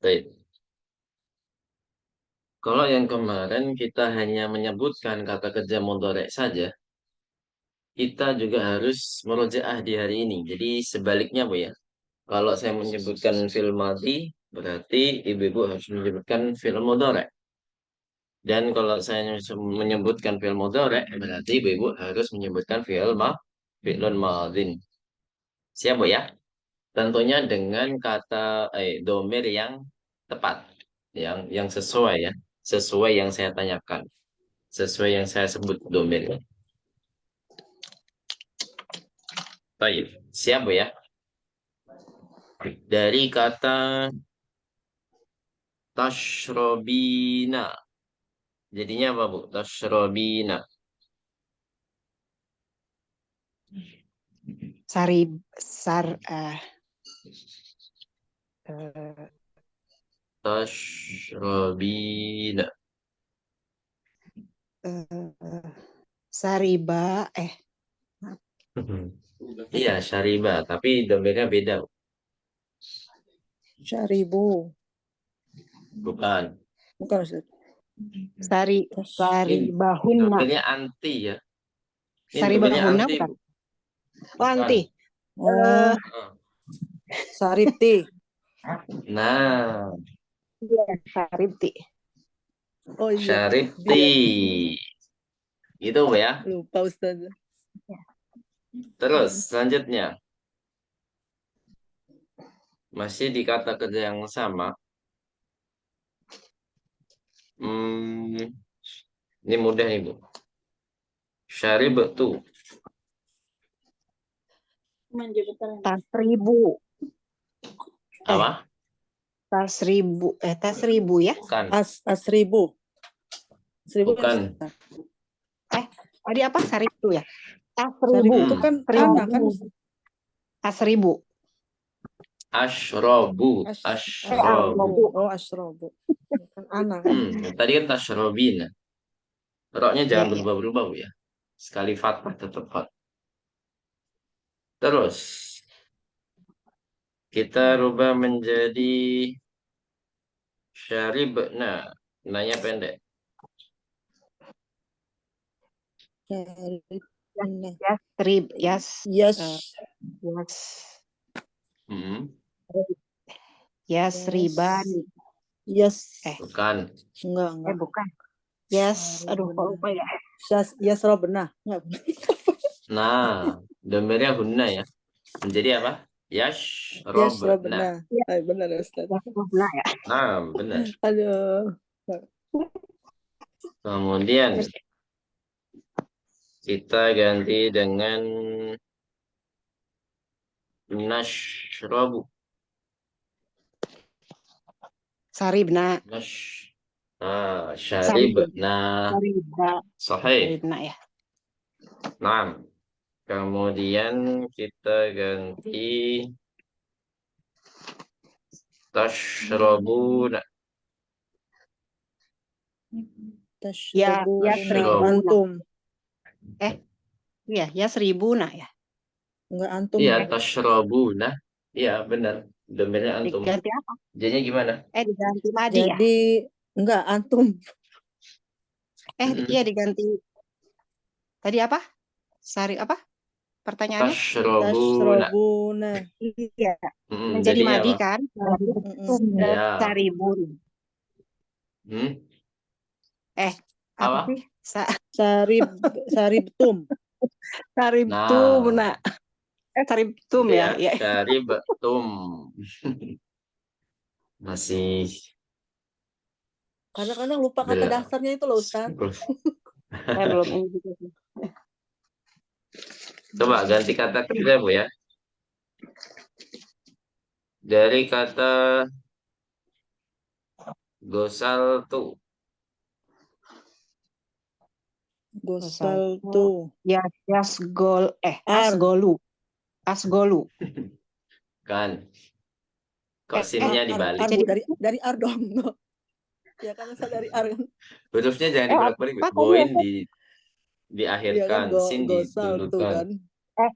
Baik. Kalau yang kemarin kita hanya menyebutkan kata kerja mudhari saja, kita juga harus murojaah di hari ini. Jadi sebaliknya, Bu ya. Kalau saya menyebutkan fi'il madhi, berarti ibu-ibu harus menyebutkan fi'il mudhari. Dan kalau saya menyebutkan fi'il mudhari, berarti ibu-ibu harus menyebutkan fi'lun madhin. Siap, Bu ya? Tentunya dengan kata domir yang tepat, yang sesuai ya, sesuai yang saya tanyakan, sesuai yang saya sebut domirnya. Baik, siap Bu ya? Dari kata tashrobina, jadinya apa Bu? Tashrobina. Tashrobina. Sariba Iya, syariba, tapi domirnya beda Bu. Syaribu. Bukan. Bukan Ustaz. saribahunna. Domirnya anti ya. Ini domirnya Saribahunna anti bukan? Bu. Oh, anti. Oh, saripti. Nah, Iya, saribti. Oh iya. syaribti. Gitu Bu ya. Lupa Ustaz. Terus selanjutnya masih di kata kerja yang sama. Ini mudah nih Bu. Syaribtu. Tasribu. Apa? Tasribu ya? Bukan. Asribu. Seribu Bukan. Tadi apa? Saribtu ya? Seribu Tasribu. itu kan Seribu. anak kan. Tasribu. Ashrobu. Ashrobu. Oh, asrobu. Kan anak. Tadi kan tashrobina. Roknya jangan Ya, ya. berubah-berubah Bu ya. Sekali fathah tetap fathah. Terus kita rubah menjadi syaribna. Nanya pendek. Yasrib. Yes. Yasribani. Yes. Bukan. Enggak. Bukan. Yes. Aduh, kok lupa ya. Yes, Robena. Enggak. Nah, domirnya hunna ya. Menjadi apa? Yashrobna. Ya, benar Ustaz. Yasrobna ya. Nah, benar. Aduh. Kemudian kita ganti dengan nashrobu. Saribna. Syaribna. Sahih. Saribna ya. Nah, kemudian kita ganti tashrobuna. Antum. Iya, Yasribuna ya. Enggak antum. Iya, tashrobuna. Iya, benar. Domirnya antum. Diganti apa? Jadinya gimana? Diganti madi ya. Jadi enggak antum. Iya diganti. Tadi apa? Sari apa? Pertanyaannya? Tashrobuna. Iya. Menjadi madi apa? kan? Ya. Saribun. Apa sih? Saribtum. Saribtum, nah. Saribtum ya. Saribtum. Masih. Kadang-kadang lupa kata dasarnya itu loh Ustaz. Saya belum ini juga sih. Coba ganti kata kerja Bu ya. Dari kata gosaltu. Gosaltu. Asgolu. Kan. Kok sinnya dibalik? Dari ar dong. Ya kan dari ar. Hurufnya jangan dibalik-balik. Boin diakhirkan. Ya kan, sin didulukan. Ar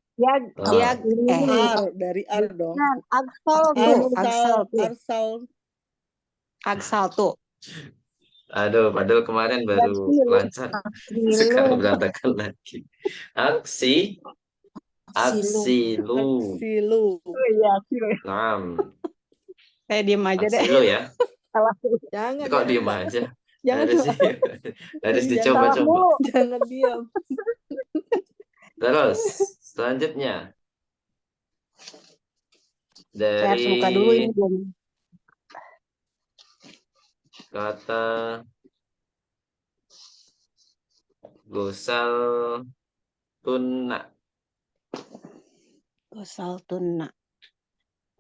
dari ar dong. Arsal. Aksaltu. Aduh, padahal kemarin baru lancar. Sekarang Aksilu. berantakan lagi. Aksi, Aksilu. aksilu. Aksilu. Oh iya, Aksilu. Nam, Saya diem aja deh. aksilu ya. Salah, Jangan, Kok jangan, diem Mbak. aja? Jangan, Harus Mbak. harus Jangan, dicoba-coba. salah mulu. jangan diam. Terus, selanjutnya Saya harus buka dulu dari ini belum. kata gosal tuna. Gosal tuna.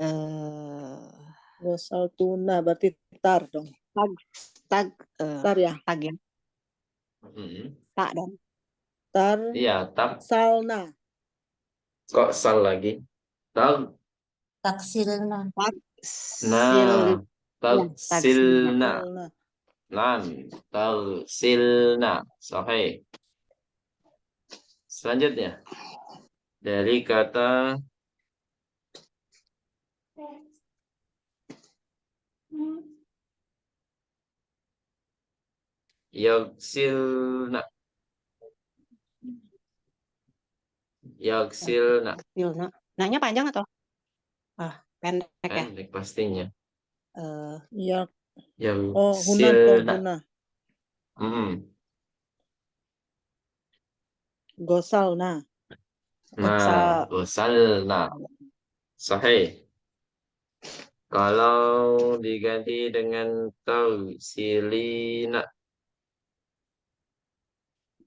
Eh, Gosal tuna berarti tar dong. tag, Tar ya. tag ya. Tak dan Tar Iya, tak. salna. Kok sal lagi? Tak. Taksilna. Nah, taksilna. taksilna. Salna. Nam, taksilna. Sahih. Selanjutnya dari kata yaksilna. Yaksilna. Silna. Nanya panjang atau? Pendek ya. Pendek pastinya. Ya. Oh, huna toh Yaksilna. huna. Nah, Gosalna. gosalna. Sahih. Kalau diganti dengan tausilina.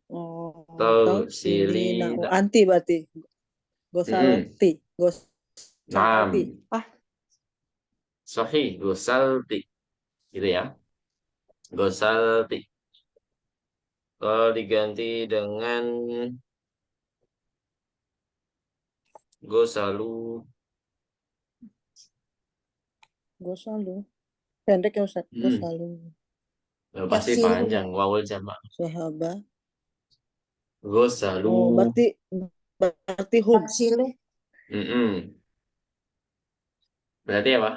Oh, Tausilina. Oh, anti berarti. Gosalti. Nam. Gosalti. Sahih, gosalti. Gitu ya. Gosalti. Kalau diganti dengan gosalu. Gosalu. Pendek ya Ustaz. Gosalu. Pasti Yaksilu. panjang. Wawul jamak. Sahabat. Gosalu. Oh, berarti hum. Taksilu. Berarti apa?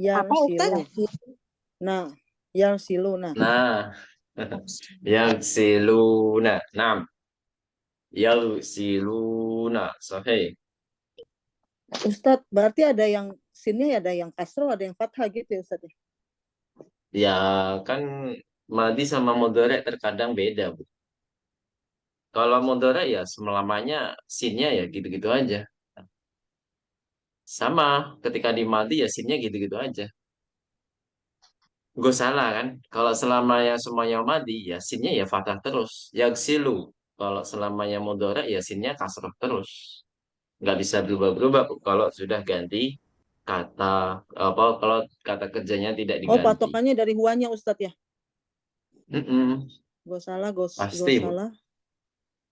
Apa, Ustaz? Yarsilu. Nah, yarsilu. Nah, yaksiluna. Nam. Yaksiluna. Sahih. Ustadz, berarti ada yang sini ada yang kasro, ada yang fathah gitu ya Ustadz? Ya, kan madi sama mudhari terkadang beda, Bu. Kalau mudhari ya selamanya sinnya ya gitu-gitu aja. Sama ketika di madi ya sinnya gitu-gitu aja. Gue salah kan? Kalau selamanya semuanya madi ya sinnya ya fathah terus. Yaksilu. Kalau selamanya mudhari ya sinnya kasroh terus. Nggak bisa berubah-berubah Bu, kalau sudah ganti kata apa kalau kata kerjanya tidak Oh, diganti. patokannya dari huanya Ustadz ya? Gosala, Pasti Bu.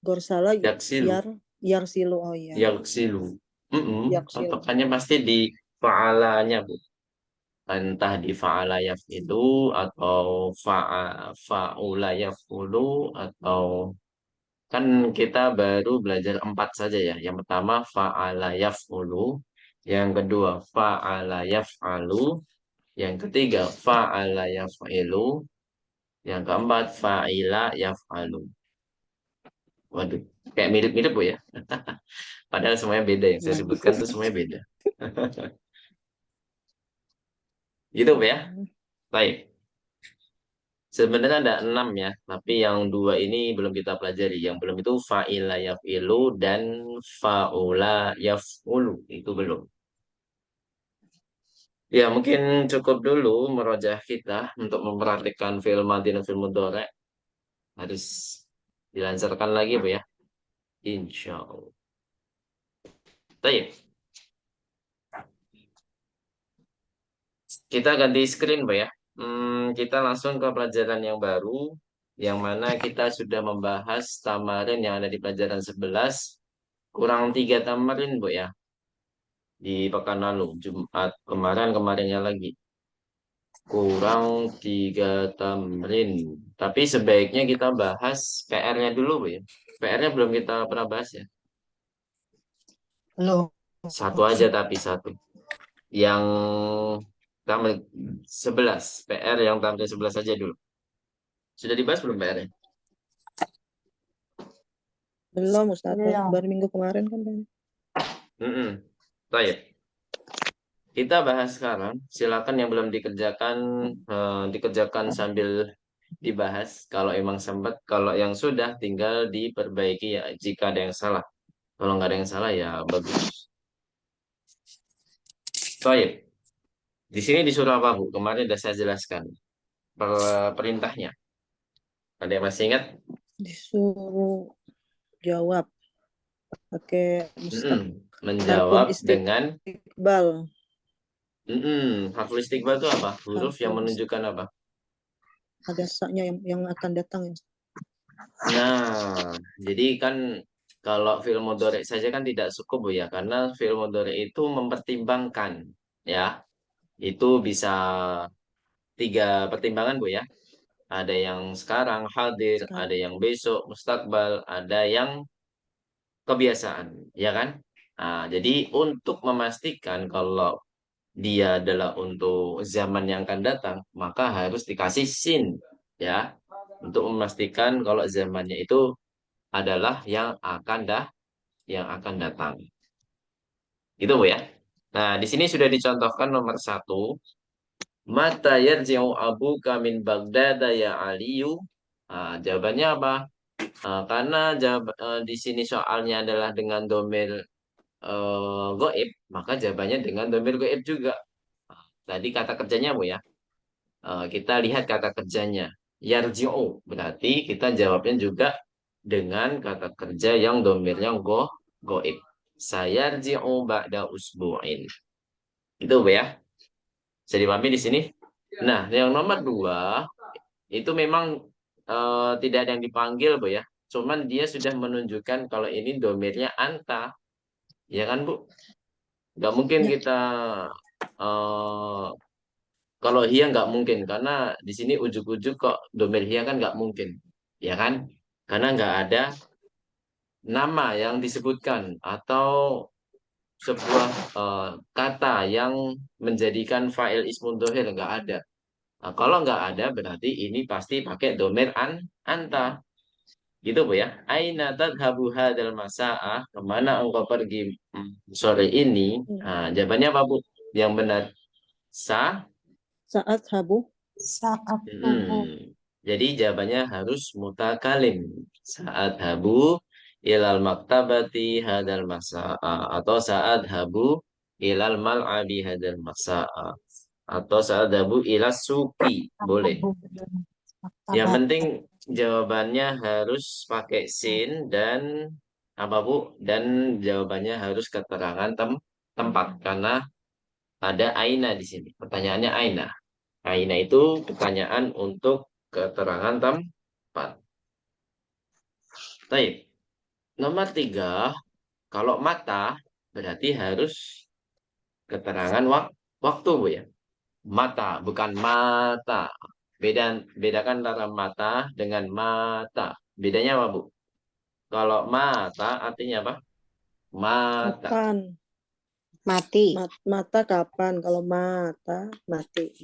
gorsala, Yaksilu. yarsilu. Oh iya. Yaksilu. Yaksilu. Patokannya pasti di fa'alanya, Bu. Entah di fa'ala yaf'ilu atau fa'ula yaf'ulu atau kan kita baru belajar 4 saja ya. Yang pertama fa'ala yaf'ulu, yang kedua fa'ala yaf'alu, yang ketiga fa'ala yaf'ilu, yang keempat fa'ila yaf'alu. Waduh, kayak mirip-mirip Bu ya. Padahal semuanya beda yang saya sebutkan tuh semuanya beda. Gitu Bu ya. Baik. Sebenarnya ada 6 ya, tapi yang 2 ini belum kita pelajari. Yang belum itu fa'ila yaf'ilu dan fa'ula yaf'ulu. Itu belum. Ya, mungkin cukup dulu merojah kita untuk memperhatikan film madi dan film mudhari. Harus dilancarkan lagi Bu ya. Insya Allah. Baik. Kita ganti screen Bu ya. Kita langsung ke pelajaran yang baru, yang mana kita sudah membahas tamarin yang ada di pelajaran 11, kurang 3 tamarin Bu ya, di pekan lalu, Jumat kemarinnya lagi. Kurang 3 tamarin. Tapi sebaiknya kita bahas PR-nya dulu Bu ya. PR-nya belum kita pernah bahas ya. Belum. Satu aja tapi satu. yang tampil 11, PR yang tampil 11 saja dulu. Sudah dibahas belum PR-nya? Belum Ustaz, Belum. baru minggu kemarin kan. Baik. Kita bahas sekarang. Silakan yang belum dikerjakan dikerjakan sambil dibahas. Kalau emang sempat, kalau yang sudah tinggal diperbaiki ya jika ada yang salah. Kalau nggak ada yang salah ya bagus. Baik. Di sini disuruh apa, Bu? Kemarin sudah saya jelaskan perintahnya. Ada yang masih ingat? Disuruh jawab pakai harfun Menjawab dengan istiqbal. harful istiqbal itu apa? Huruf yang Harful menunjukkan apa? Ada saknya yang akan datang ya. Nah, jadi kan kalau fi'il mudhari saja kan tidak cukup, Bu, ya, karena fi'il mudhari itu mempertimbangkan, ya. Itu bisa 3 pertimbangan, Bu, ya. Ada yang sekarang hadir, ada yang besok mustakbal, ada yang kebiasaan, ya kan? Nah, jadi untuk memastikan kalau dia adalah untuk zaman yang akan datang, maka harus dikasih sin, ya, untuk memastikan kalau zamannya itu adalah yang akan datang. Gitu, Bu, ya. Nah, di sini sudah dicontohkan nomor 1. Mata yarji'u abuka min Baghdad ya Aliyu. Nah, jawabannya apa? Karena di sini soalnya adalah dengan domir goib, maka jawabannya dengan domir goib juga. Tadi kata kerjanya, Bu, ya. Kita lihat kata kerjanya. Yarji'u. Berarti kita jawabnya juga dengan kata kerja yang domirnya goib. Sayarji'u ba'da usbu'in. Itu, Bu, ya. Bisa dipahami di sini? Nah, yang nomor 2, itu memang tidak ada yang dipanggil, Bu, ya. Cuman dia sudah menunjukkan kalau ini domirnya anta. Ya kan, Bu? Nggak mungkin Ya. kita kalau hia nggak mungkin karena di sini ujuk-ujuk kok domir hia kan nggak mungkin, ya kan? Karena nggak ada nama yang disebutkan atau sebuah kata yang menjadikan fa'il ismun dhohir nggak ada. Nah, kalau nggak ada berarti ini pasti pakai domir anta. Gitu, Bu, ya. Aina tadhabu hadal masa'ah? Kemana engkau pergi sore ini? Nah, jawabannya apa, Bu? Yang benar. Saat habu. Saat subuh. Jadi jawabannya harus mutakalim. Saat habu ilal maktabati hadal masa'a. Atau saat habu ilal mal'abi hadal masa'a. Atau saat habu ilal suki. Boleh. Yang penting jawabannya harus pakai sin dan apa, Bu? Dan jawabannya harus keterangan tempat karena ada aina di sini. Pertanyaannya aina. Aina itu pertanyaan untuk keterangan tempat. Baik. Nomor 3, kalau mata berarti harus keterangan waktu, Bu, ya. Mata, bukan mata. Bedakan antara mata dengan mata. Bedanya apa, Bu? Kalau mata artinya apa? Mata. Kapan? Mati. Mata kapan? Kalau mata mati.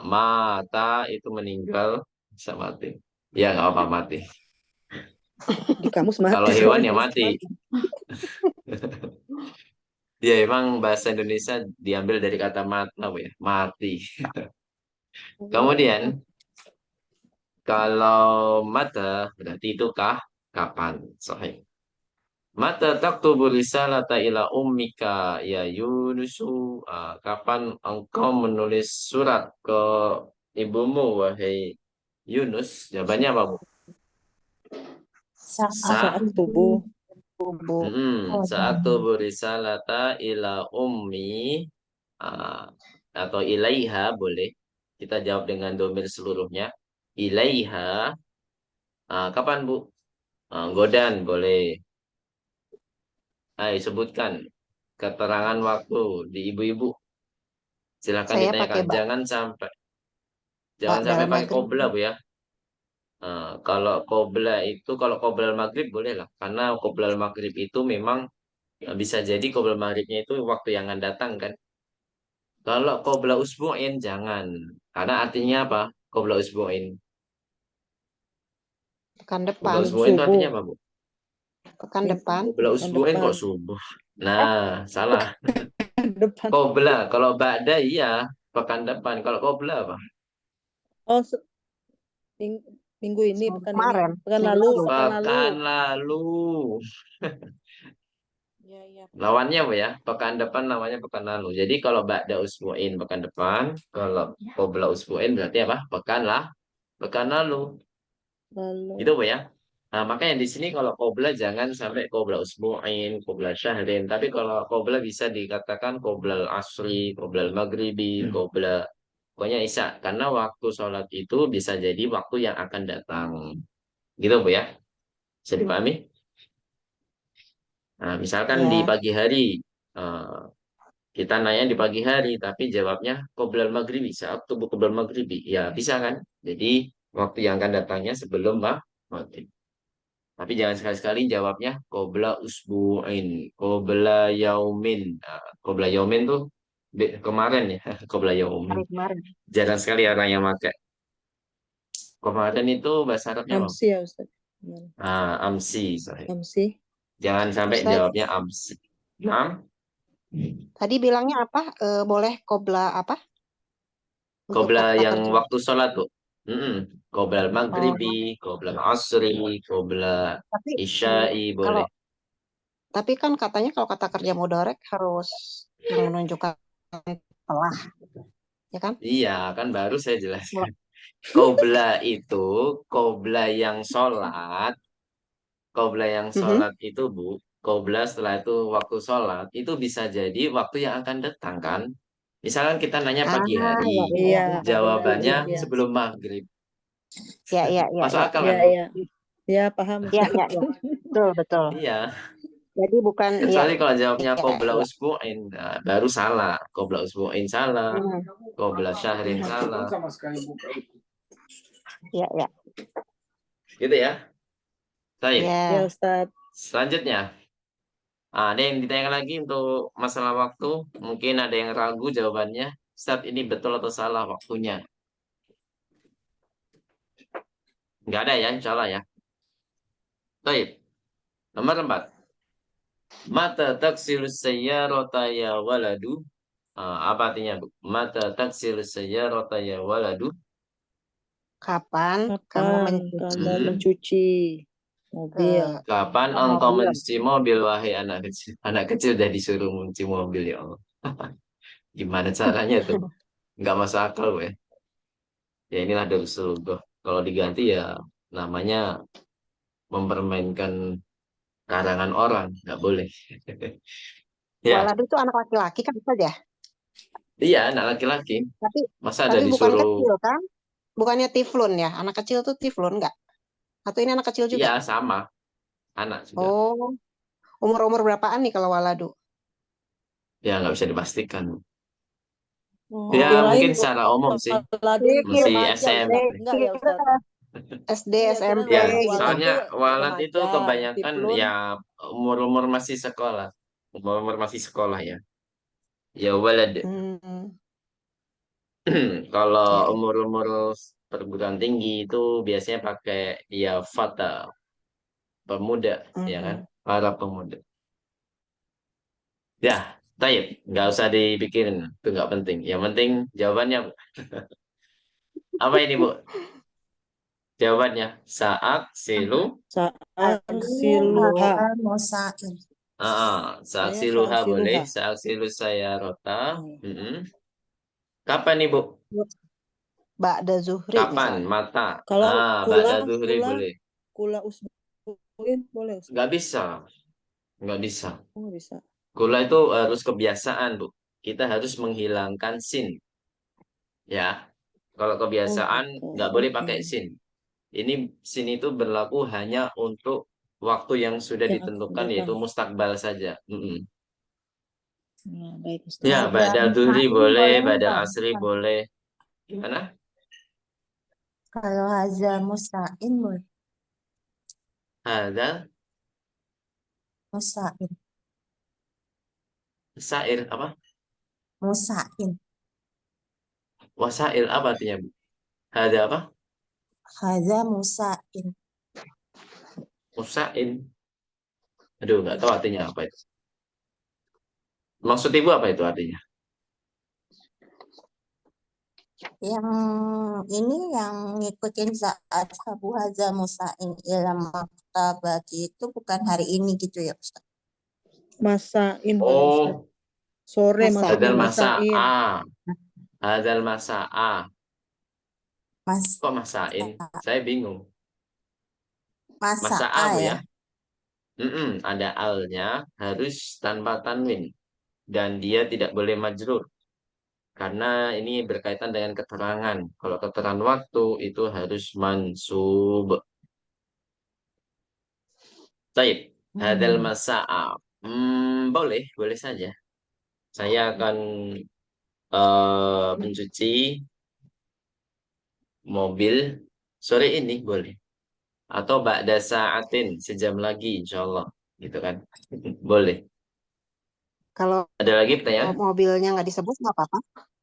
Mata itu meninggal, bisa mati. Ya, nggak apa mati. Di kamus mati. Kalau hewan ya mati. Ya, emang bahasa Indonesia diambil dari kata mata, Bu, ya. Mati. Kemudian, kalau mata berarti itu kapan? Sahih. Mata taktubu risalata ila ummika ya Yunusu. Kapan engkau menulis surat ke ibumu, wahai Yunus? Jawabannya apa, Bu? Saat tubuh. Saat tubuh risalata ila ummi atau ilaiha boleh. Kita jawab dengan domir seluruhnya. Ilaiha. Kapan, Bu? Godan boleh. Ayo sebutkan keterangan waktu di ibu-ibu. Silakan Saya ditanyakan. pakai Jangan sampai dalam pakai maghrib. qobla, Bu, ya. Kalau qobla maghrib boleh lah. Karena qobla maghrib itu memang bisa jadi qobla maghribnya itu waktu yang akan datang kan. Kalau qabla usbu'in jangan. Karena artinya apa? Qabla usbu'in. Pekan Qabla depan. usbu'in itu artinya Subuh. apa, Bu? Pekan Minggu depan. Qabla pekan usbu'in kok depan. subuh. Nah, salah. Depan. Qabla. Kalau ba'da iya, pekan depan. Kalau qabla apa? Oh, minggu ini, Seminggu pekan ini, kemarin. pekan Minggu lalu, lalu. pekan lalu. Pekan lalu. Ya, ya. Lawannya apa ya? Pekan depan namanya pekan lalu. Jadi kalau ba'da usbu'in pekan depan, kalau qabla usbu'in berarti apa? Pekan lalu. Lalu. Gitu Bu ya. Nah, makanya di sini kalau qabla jangan sampai qabla usbu'in, qabla syahrin. Tapi kalau qabla bisa dikatakan qabla asri, qabla maghribi, qabla pokoknya isya. Karena waktu sholat itu bisa jadi waktu yang akan datang. Gitu Bu ya. Bisa dipahami? Nah, misalkan di Ya. pagi hari, eh, kita nanya di pagi hari, tapi jawabnya qoblal maghribi, saat tubuh qoblal maghribi. Ya, bisa kan? Jadi, waktu yang akan datangnya sebelum maghrib. Tapi jangan sekali-sekali jawabnya qobla usbu'in, qobla yaumin. Nah, qobla yaumin tuh kemarin ya, qobla yaumin. Hari kemarin. Jarang sekali orang yang pakai. Kemarin itu bahasa Arabnya apa? Amsi ya Ustaz. Gimana? Amsi. Sorry. Amsi. Jangan sampai Ustaz, jawabnya amsi. Nah, tadi bilangnya apa? Boleh qobla apa? Untuk qobla kata yang kerja. waktu sholat tuh. Qoblal Oh, maghribi, qoblal asri, qobla tapi isya'i kalau boleh. tapi kan katanya kalau kata kerja mudorek harus yang menunjukkan telah, ya kan? Iya, kan baru saya Kalau jelaskan. Qobla itu, qobla yang sholat, qobla yang Mhm. sholat itu Bu, qobla setelah itu waktu sholat, itu bisa jadi waktu yang akan datang kan. Misalkan kita nanya Ah, pagi hari, ya, ya, Iya, ya, ya, benar. jawabannya Iya, iya. sebelum maghrib. ya, ya, ya, Masuk ya, akal Iya, kan Bu? iya. Iya, paham ya, Ustaz. ya, ya. Betul, betul. Iya. Jadi bukan, ya, Kecuali kalau jawabnya ya, qobla ya. usbu'in, nah, baru salah. Qobla usbu'in salah, Mhm, qobla syahrin mhm. salah. Ya, ya, Gitu ya. Baik. Ya ya. Ustaz. Selanjutnya. Ada yang ditanyakan lagi untuk masalah waktu. Mungkin ada yang ragu jawabannya. Ustaz, ini betul atau salah waktunya? Nggak ada ya, insya Allah ya. Baik. Nomor 4. Mata taksilus sayyarata ya waladu. Apa artinya, Bu? Mata taksilus sayyarata ya waladu. Kapan kamu Kapan mencuci kamu Hmm. mencuci mobil? Kapan engkau mobil? mencuci mobil, wahai anak kecil? Anak kecil udah disuruh mencuci mobil, ya Allah. Gimana caranya tuh? Nggak masuk akal, Bu ya. Ya inilah Darussulugh. Kalau diganti ya namanya mempermainkan karangan orang, nggak boleh. Ya, Waladu itu anak laki-laki kan saja. iya anak laki-laki. Tapi Masa ada tapi bukan disuruh? kecil kan? Bukannya tiflun ya? Anak kecil tuh tiflun enggak? Atau ini anak kecil Iya juga? sama, anak juga. Oh, umur-umur berapaan nih kalau waladu? Ya nggak bisa dipastikan. Oh, Ya kirain mungkin secara umum sih waladu masih remaja Ustaz. SMP. Enggak ya Ustaz? SD, Iya, kirain SMP Ya, gitu. soalnya waladu walat itu remaja, kebanyakan tiplun. ya umur-umur masih sekolah. Umur-umur masih sekolah ya. Ya walad. Hmm, Kalau ya, ya. umur-umur perguruan tinggi itu biasanya pakai ya fata, pemuda, ya kan? Mhm. Para pemuda. Ya, taib. Nggak usah dipikirin. Itu nggak penting. Yang penting jawabannya, Bu. Apa ini, Bu? Jawabannya saat silu. Saat siluha. Al Musain. Saat Saya saat siluha boleh. siluha. Saat silu saya rota. Hmm. Kapan nih, Bu? Ba'da zuhri Kapan? misalnya. Mata. Kalau Ba'da kula zuhri kula boleh. kula usbuin boleh Ustaz? Nggak bisa. Nggak bisa. Oh, nggak bisa. Gula itu harus kebiasaan, Bu. Kita harus menghilangkan sin. Ya. Kalau Oh kebiasaan, gitu. nggak boleh Oke. pakai sin. Ini sin itu berlaku hanya untuk waktu yang sudah Yang akan ditentukan, datang. yaitu mustakbal saja. Nah, baik Ustaz. Ya, Haza badal duhri Musain boleh, boleh badal enggak? asri boleh. Gimana? Kalau Haza Musain boleh. Ada Musain. sair apa? Musain. Wasail apa artinya, Bu? Ada apa? Hadza musa'in. Usain. Aduh, nggak tahu artinya apa itu. Maksud Ibu apa itu artinya? Yang ini yang ngikutin saat Abu Hadza musa'in ila maktabati itu bukan hari ini gitu ya Ustaz. Masain kali Ustaz. Oh, Sore Masa. maksudnya hadal masain. masa'a. Hadal masa'a. Mas Kok masain? Saya bingung. Masa'a, masa'a Bu ya. ya? Ada alnya, harus tanpa tanwin. Dan dia tidak boleh majrur. Karena ini berkaitan dengan keterangan. Kalau keterangan waktu itu harus mansub. Baik, hadal masa'a. Boleh, boleh saja. Saya akan mencuci mobil sore ini, boleh. Atau ba'da sa'atin, sejam lagi, insya Allah. Gitu kan. Boleh. Kalau Ada lagi pertanyaan? mobilnya nggak disebut nggak apa-apa.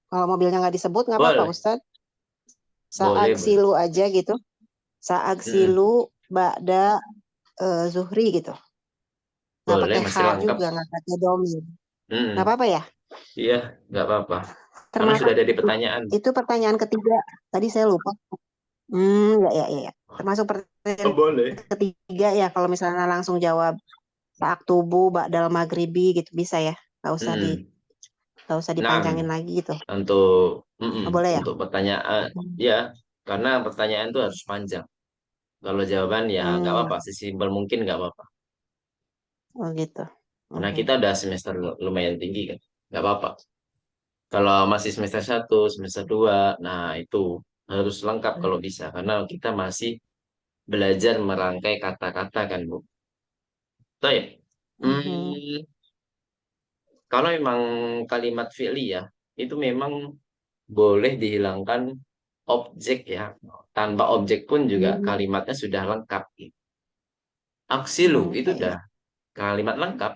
Kalau mobilnya nggak disebut nggak apa-apa, Boleh. Ustadz. Boleh, boleh. Sa'agsilu aja gitu. Sa'agsilu ba'da zuhri gitu. Nggak Boleh, pakai masih ha lengkap. juga, nggak pakai domir. Mm-mm. Nggak apa-apa ya? Iya, nggak apa-apa. Karena Termasuk sudah ada di pertanyaan. itu pertanyaan ketiga. Tadi saya lupa. Ya. Termasuk pertanyaan Boleh. ketiga ya. Kalau misalnya langsung jawab saat tubuh, ba'dal maghribi gitu bisa ya. Nggak usah Nah, dipanjangin lagi gitu. untuk Oh, boleh ya? untuk pertanyaan, ya, karena pertanyaan itu harus panjang. Kalau jawaban ya nggak Hmm, apa-apa, sesimpel mungkin nggak apa-apa. oh gitu. Karena Mhm. kita udah semester lumayan tinggi kan, nggak apa-apa. Kalau masih semester 1, semester 2, nah itu harus lengkap kalau bisa. Karena kita masih belajar merangkai kata-kata kan, Bu. Baik. Mhm. Hmm, kalau memang kalimat fi'li ya, itu memang boleh dihilangkan objek ya. Tanpa objek pun juga Hmm. kalimatnya sudah lengkap. Aksilu itu Ya. udah kalimat lengkap.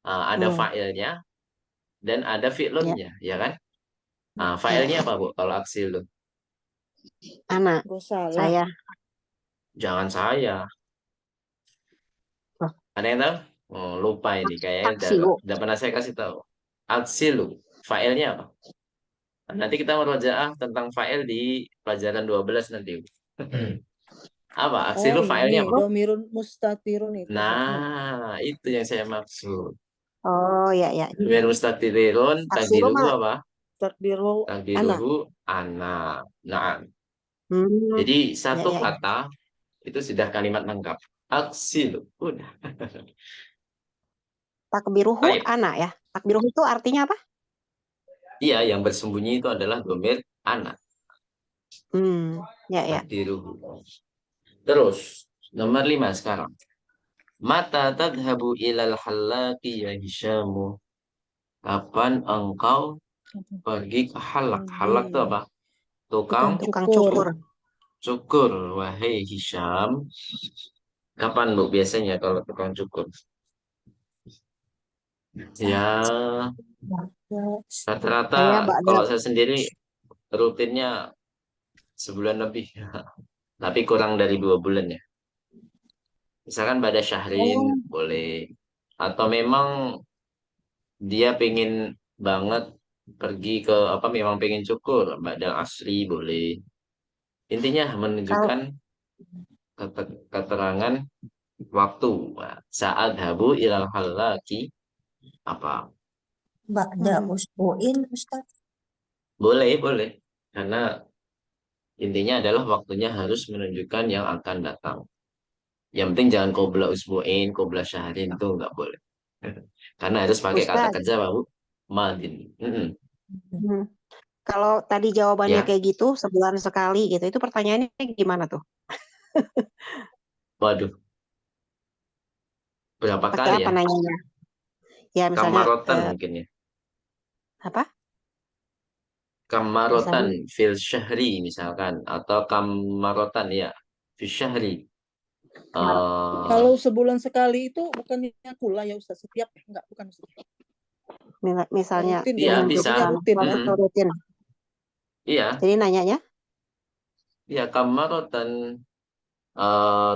Ada Hmm. fa'ilnya dan ada Ya. fi'lunnya, ya kan? Ya. Fa'ilnya apa, Bu? Kalau aksilu? Anak Gue salah. saya. Jangan saya. Loh, Ada yang tahu? Oh, lupa ini. Kayaknya taksilu. udah pernah saya kasih tahu. Aksilu. Fa'ilnya apa? Nanti kita merojaah tentang fa'il di pelajaran 12 nanti. Apa? Oh Aksilu fa'ilnya ini apa? domirun mustatirun itu Fatma. Nah, itu yang saya maksud. Oh ya. Domir mustatirun, Taksilu takdiruhu mah. apa? Takdiru anak. Takdiruhu anak. Nah, Hmm. jadi satu Ya. kata itu sudah kalimat lengkap. Aksilu. Udah. Takbiruhu Baik. anak ya. Takbiruhu itu artinya apa? Iya, yang bersembunyi itu adalah domir anak. Ya. Takdiruhu. Terus, nomor 5 sekarang. Mata tadhabu ilal halaki ya Hishamu. Kapan engkau pergi ke halak? Halak itu apa? Tukang Tukang Cukur. cukur. cukur. Wahai Hisham. Kapan, Bu, biasanya kalau tukang cukur? Ya, rata-rata Ya, Saya ba'da kalau saya sendiri rutinnya sebulan lebih. Tapi kurang dari 2 bulan ya. Misalkan pada Syahrin oh, boleh. Atau memang dia pengen banget pergi ke apa memang pengen cukur. Badal Asri boleh. Intinya kalau menunjukkan keterangan waktu. Saat habu ilal halaki apa? ba'da usbu'in Ustaz. Boleh, boleh. Karena intinya adalah waktunya harus menunjukkan yang akan datang. Yang penting jangan qobla usbu'in, qobla syahrin itu nggak boleh. Karena harus pakai kata Ustaz, kerja, Pak Bu. Madin. hmm, kalau tadi jawabannya Ya, kayak gitu sebulan sekali gitu, itu pertanyaannya gimana tuh? waduh, berapa Pakai kali apa ya? nanyanya? Ya misalnya Kamarotan mungkin ya. apa? Kamarotan Misalnya fil syahri misalkan. Atau kamarotan ya. Fil syahri. mar- Kalau sebulan sekali itu bukannya kula ya Ustaz setiap enggak bukan Ustaz. misalnya Rutin Iya, ya. bisa. Jadinya menunjukkan rutin kan. waktu rutin. Iya, Jadi nanyanya iya kamarotan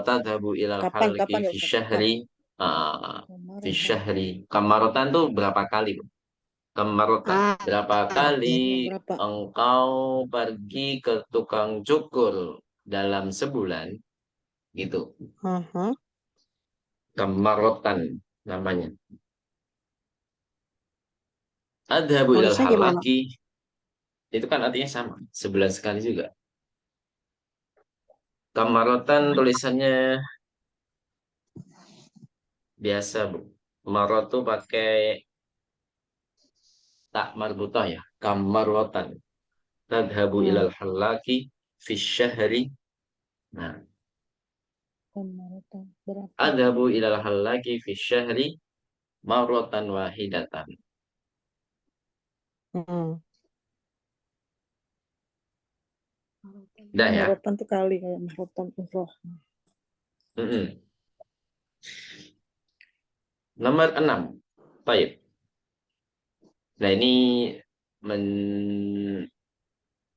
tadhabu ilal Kapan halqi kapan ya fi Ustaz? Kapan? syahri fi Kemarotan. syahri. Kamarotan tuh berapa kali, Bu? Kamarotan. ah Berapa kali Berapa? engkau pergi ke tukang cukur dalam sebulan? Gitu. mhm. Kamarotan namanya. Adhabu ilal Nulisnya gimana? halqi itu kan artinya sama, sebulan sekali juga. Kamarotan tulisannya biasa, Bu. Marot tuh pakai tak marbutah ya. Kamarotan. Tadhabu Hmm. ilal halaki fi syahri. Nah, Kemarotan. Berapa? adhabu ilal halaki fi syahri marratan wahidatan. Hmm. Dah ya. Kemarotan tuh kali kayak marotan umroh. Mm-mm. Nomor 6. Baik. Nah, ini men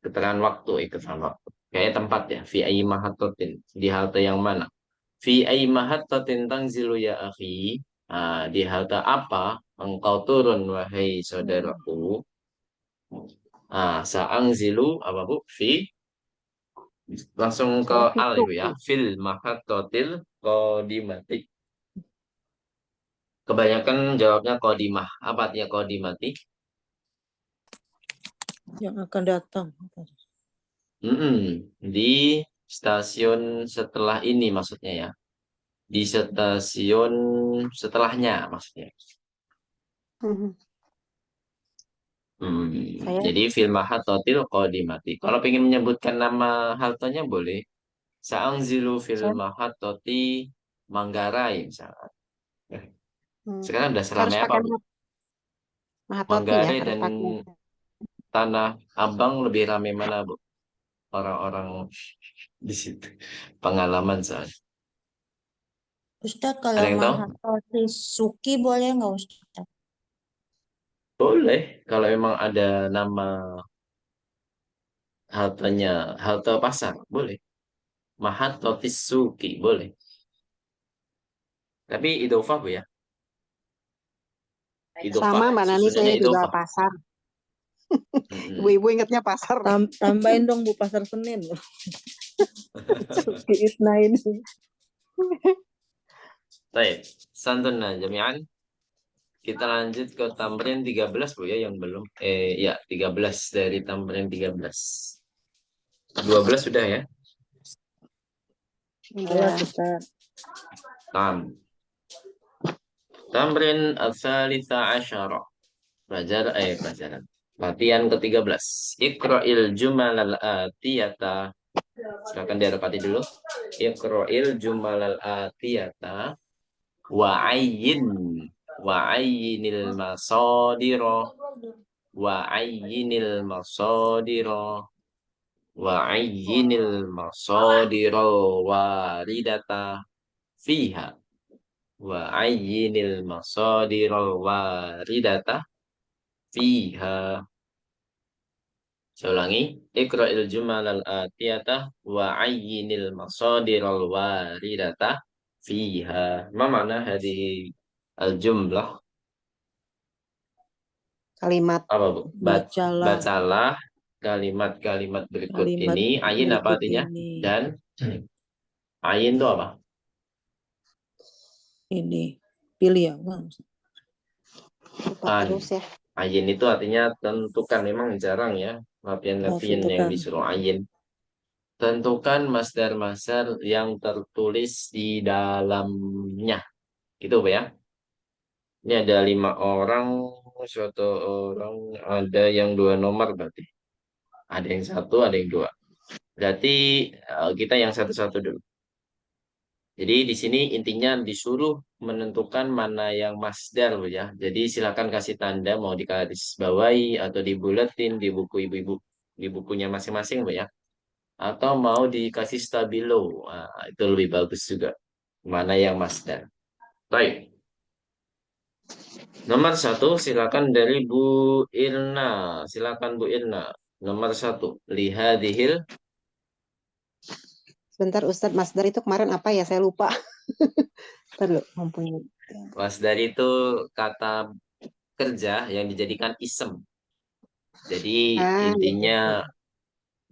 keterangan waktu, keterangan waktu. Kayak tempat ya. Fi ayyi mahatotin. Di halte yang mana? Fi ayyi mahatotin tangzilu ya akhi. Di halte apa engkau turun, wahai saudaraku? Sa'angzilu apa, Bu? Langsung ke Saya al Fituki. Ibu ya. Fil mahatotil kodimati. Kebanyakan jawabnya kodimah. Apa artinya kodimati? Yang akan datang. Mm-mm. Di stasiun setelah ini maksudnya ya. Di stasiun setelahnya maksudnya. Mhm. Hmm, Saya jadi fil mahatotil kodimati. Kalau pengen menyebutkan nama haltenya boleh. Sa'angzilu fil saya mahatoti Manggarai misalnya. Eh, hmm. Sekarang udah Harus seramai apa, pakai Bu? Mahatoti ya, Manggarai harus dan pakai. Tanah Abang lebih ramai mana, Bu? Orang-orang di situ. Pengalaman soalnya. Ustadz, Ada kalau yang tahu? Mahatoti Suki boleh nggak Ustadz? Boleh. Kalau memang ada nama haltenya, halte pasar, boleh. Mahat Suki, boleh. Tapi idofah, Bu ya. Idofah. Sama Mbak Nani, Susunannya saya juga idofah. pasar. Mm-mm. Ibu-ibu ingatnya pasar. Tambahin dong Bu Pasar Senin. Suki Isnain. Baik. Santun jami'an. Kita lanjut ke tamrin 13, Bu ya, yang belum. Ya, 13 dari tamrin 13. 12 sudah ya. Awas Iya. Ustaz. Tamrin al-thalitha asyara. Pelajaran. Latihan ke-13. Iqra'il jumal al-atiyata. Silakan diadapati dulu. Iqra'il jumal al-atiyata. Wa'ayyin. Wa'ayyinil masadira. Wa'ayyinil masadira. Wa'ayyinil masadira waridata fiha. Wa'ayyinil masadira waridata fiha. Saya ulangi. Iqra'il jumal al-atiyata wa ayyinil masadiral waridata fiha. Ma mana hadhihi al-jumlah? Kalimat Apa, Bu? Bacalah Bacalah kalimat-kalimat berikut kalimat ini. Ayin apa berikut artinya? ini. Dan ayin itu apa? Ini pilih ya. lupa An. terus ya. Ayin itu artinya tentukan. Memang jarang ya latihan-latihan yang Tentukan. disuruh ayin. Tentukan masdar-masdar yang tertulis di dalamnya. Gitu, Pak ya. Ini ada 5 orang, suatu orang, ada yang 2 nomor berarti. Ada yang 1, ada yang 2. Berarti kita yang satu-satu dulu. Jadi di sini intinya disuruh menentukan mana yang masdar, Bu ya. Jadi silakan kasih tanda mau di garis bawahi atau dibuletin di buku ibu-ibu, di bukunya masing-masing, Bu ya. Atau mau dikasih stabilo. Itu lebih bagus juga. Mana yang masdar. Baik. Nomor 1 silakan dari Bu Irna. Silakan Bu Irna. Nomor 1. Lihadihil. Sebentar Ustadz, masdar itu kemarin apa ya? Saya lupa. Ntar dulu, mempunyai. Masdar itu kata kerja yang dijadikan isem. Jadi Ah, intinya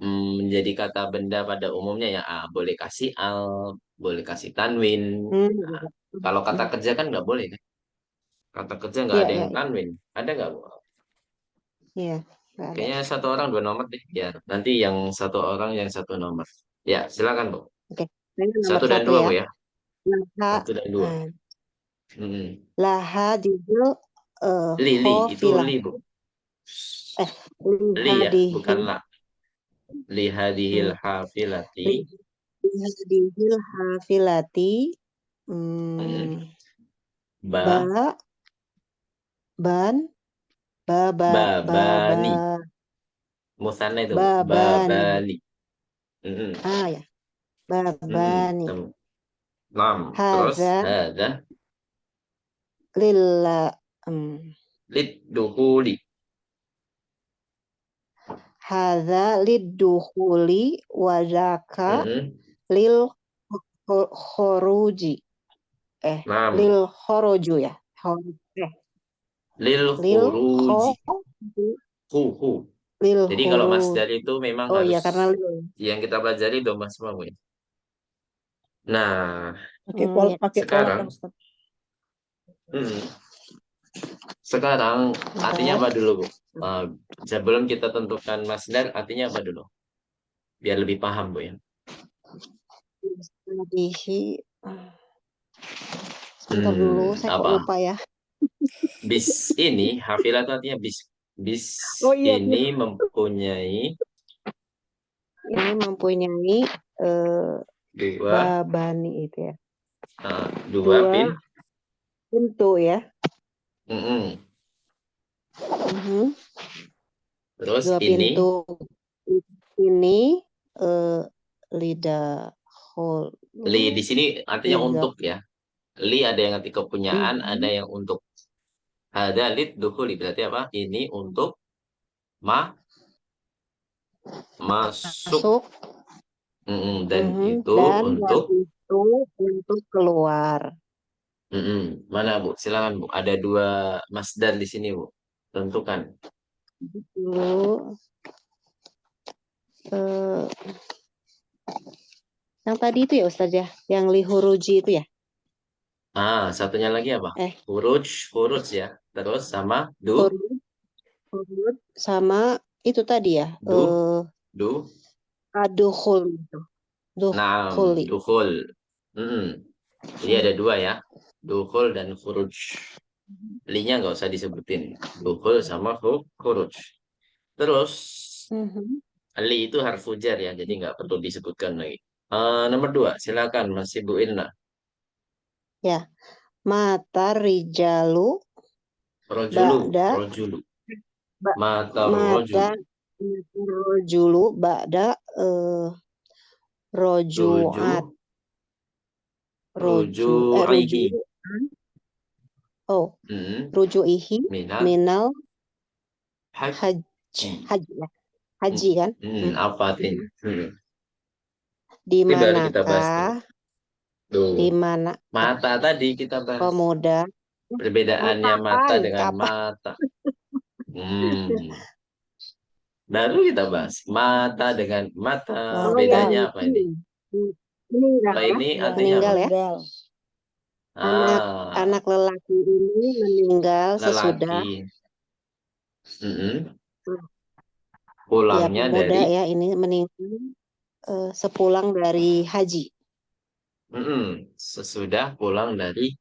menjadi kata benda pada umumnya ya. Boleh kasih al, boleh kasih tanwin. Nah, kalau kata kerja kan nggak boleh kan? Kata kerja nggak Iya, ada iya, yang tanwin. Ada nggak, Bu? iya, nggak ada. Kayaknya satu orang 2 nomor deh. Biar nanti yang satu orang yang 1 nomor. Ya, silakan, Bu. Oke, ini nomor 1 dan 2, ya. Bu ya. Laha, 1 dan 2. laha dihil Li, itu khofilah. li, Bu. Li ya, bukan Lihadihil la. Lihadihil hafilati. lihadihil hafilati Ba, ban babani. Musanna itu, Bu. babani. Babani. Ya, babani. Nam, terus Hadza hadza lilla lid dukhuli. hadza liddukhuli wa dzaka lil khuruji. Nam, Lil khuruju ya. lil Lil khuruji. Hu. lil Jadi kalau khuruj. masdar itu memang Oh harus iya, karena lil. yang kita pelajari domah semua, Bu. Nah, Pakai ya. pakai pola kan, Ustaz? Sekarang artinya apa dulu, Bu? Sebelum kita tentukan masdar, artinya apa dulu? Biar lebih paham, Bu ya. Sebentar dulu, saya kok apa? lupa ya. Bis ini, hafilah itu artinya bis. Bis Oh iya, ini mempunyai dua babani itu ya. dua pintu ya. Terus Dua ini pintu ini lidahul. li di sini artinya Lidah. untuk ya. Li ada yang arti kepunyaan, ada yang untuk. Ada lid dukhuli berarti apa? Ini untuk masuk. Dan itu Dan untuk itu untuk keluar. Mana, Bu? Silakan, Bu. Ada 2 masdar di sini, Bu. Tentukan. Dulu yang tadi itu ya Ustaz ya, yang lihuruji itu ya. Satunya lagi apa? Huruj ya. Terus sama Huruj sama itu tadi ya. Adukhul itu. Dukhul. Jadi ada 2 ya. Dukhul dan huruj. Linya nggak usah disebutin. Dukhul sama huruj. Terus li itu harfu jar ya, jadi nggak perlu disebutkan lagi. Nomor 2, silakan Mas Ibu Irna. Ya, mata rijalu rojulu. Mata rojulu ba'da rojuat. Ruju'ihi. Ruju'ihi minal haji ya. Haji kan? Apa artinya? Di manakah? Di mana? Mata tadi kita bahas. Pemuda. Perbedaannya mata dengan mata. Baru kita bahas mata dengan mata. Bedanya apa ini? Ini artinya meninggal apa? Ya. Anak lelaki ini meninggal sesudah pulangnya pemuda dari ya ini meninggal sepulang dari haji. Sesudah pulang dari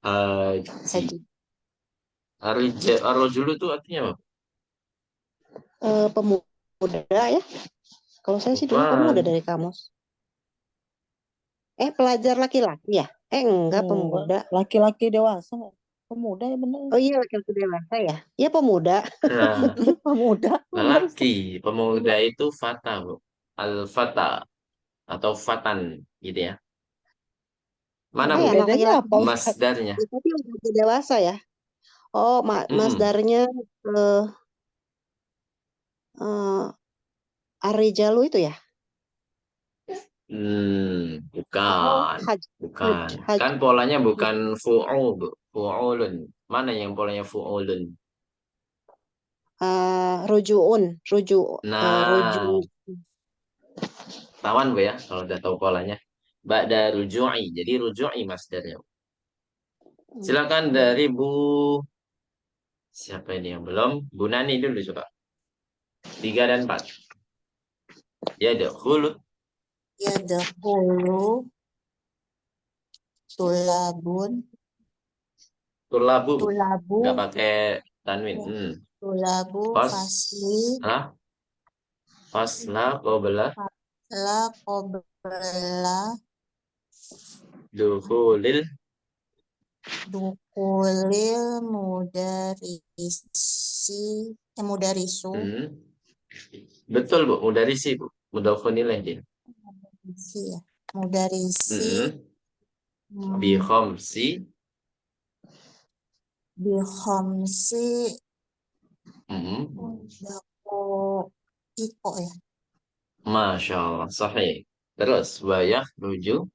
haji. Ar-rajulu itu artinya apa? Pemuda ya. Kalau saya sih dulu pemuda dari kamus. Pelajar laki-laki ya? Enggak, pemuda. Laki-laki dewasa. Pemuda ya benar. Oh iya, laki-laki dewasa ya? Iya, pemuda. Pemuda. Lelaki. Pemuda itu fata, Bu. Al-fata atau fatan gitu ya. Mana, Bu? Bedanya apa? Masdarnya. Tapi laki dewasa ya? Oh, masdarnya Ar-rijalu itu ya? Atau Bukan. Bukan. haj. Kan polanya bukan fu'ul, Bu. Fu'ulun. Mana yang polanya fu'ulun? Rujuun, ruju, ruju. Nah, tawan Bu ya, kalau udah tahu polanya. Ba'da ruju'i. Jadi ruju'i masdarnya. Silakan dari Bu. Siapa ini yang belum? Bu Nani dulu coba. 3 dan 4. Ya, dahulu. Yadkhulu tulabun Tulabu. tulabu Nggak pakai tanwin. ya, tulabu Fas. fasli Hah? Fasla qabla la qabla dukhulil. dukulil mudarisu Hmm. Betul, Bu. Mudarisi, Bu. Mudhafun ilaih dia. mudarisi ya mudarisi Bi hmm, khamsi. bikhamsi Hmm. dako iko ya Masya Allah. Sahih. Terus, wayah rujuk.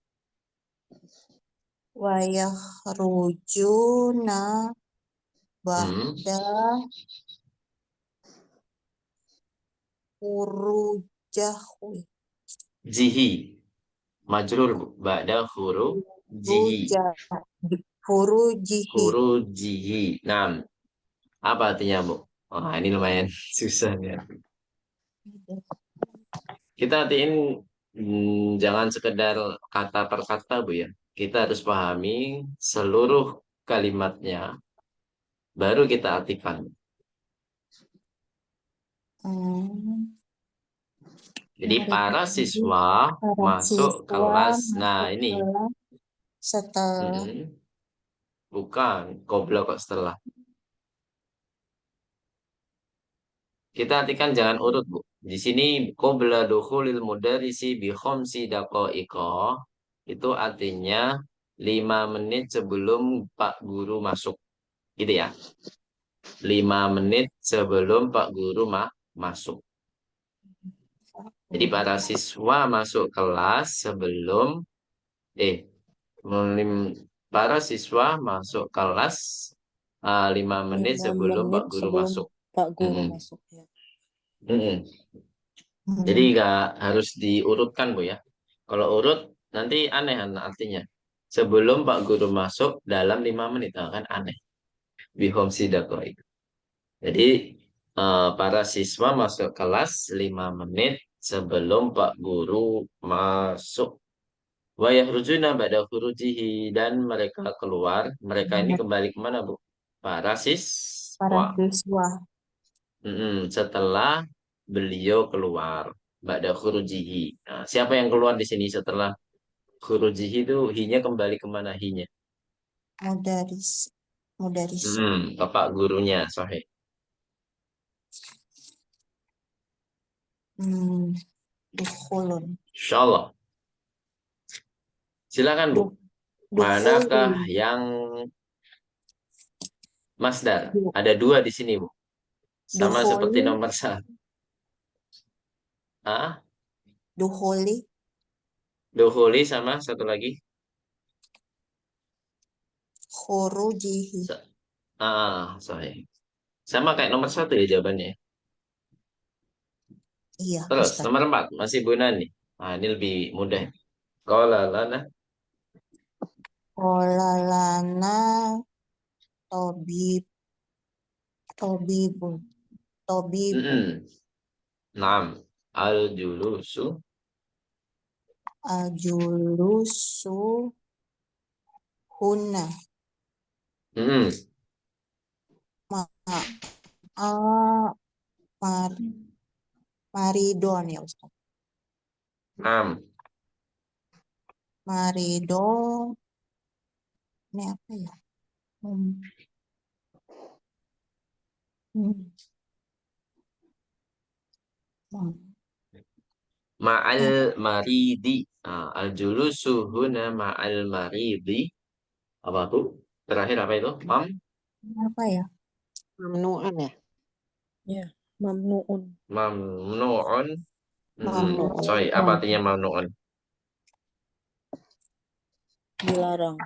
wayah rujuna Hmm. ba'da hurujahu Jihi. Majrur, Bu. Ba'da huru. Jihi. Huruja hurujihi Hurujihi. Nah, apa artinya, Bu? Wah, ini lumayan susah ya. Kita artiin jangan sekedar kata per kata, Bu ya. Kita harus pahami seluruh kalimatnya, baru kita artikan. Hmm, Jadi mari para kita siswa para masuk siswa kelas. Nah, masuk ini. kelas setelah Bukan. Qobla kok setelah. Kita artikan jangan urut, Bu. Di sini qobla dukhulil mudarisi bi khamsi daqa'iqa. Itu artinya 5 menit sebelum Pak Guru masuk. Gitu ya. 5 menit sebelum Pak Guru masuk. Jadi para siswa masuk kelas sebelum para siswa masuk kelas 5 menit 5 sebelum Pak menit Guru sebelum masuk. Pak Guru Mm-mm. masuk ya. Mm-mm. Jadi nggak harus diurutkan, Bu ya. Kalau urut nanti aneh artinya. Sebelum Pak Guru masuk dalam 5 menit, nah, kan aneh. Bihom sidakoi. Jadi para siswa masuk kelas 5 menit sebelum Pak Guru masuk. Wa yakhrujuna ba'da khurujihi, dan mereka keluar. Mereka ini kembali kemana, Bu? Para para siswa. siswa Setelah beliau keluar. Ba'da khurujihi. Nah, siapa yang keluar di sini setelah khurujihi itu hinya kembali kemana hinya? mudarisu Ke Pak gurunya, sahih. dukhulun Insyaallah. Silakan, Bu. Manakah dukhulun yang masdar? Ada 2 di sini, Bu. Sama seperti dukhuli nomor 1. Ah, dukhuli dukhuli sama satu lagi. khurujihi Sa- Sahih. Sama kayak nomor 1 ya jawabannya. iya Terus, Ustaz nomor 4. Masih Bu Nani. Nah, ini lebih mudah. Qala lana. qala lana tabib tabibun tabibun Mm-mm. Naam. Al-julusu. ajulusu huna Mm-mm. ma a mar maridon ya Ustaz Naam. maridon ini apa ya hmm. Hmm. Hmm. Ma'al Ini maridi. Al-julusu huna ma'al maridi. Apa tuh? Terakhir apa itu? apa ya Mamnuan ya. Ya, mamnuun. Mamnu'un Sorry, apa Mamnuun. artinya mamnuun? Dilarang.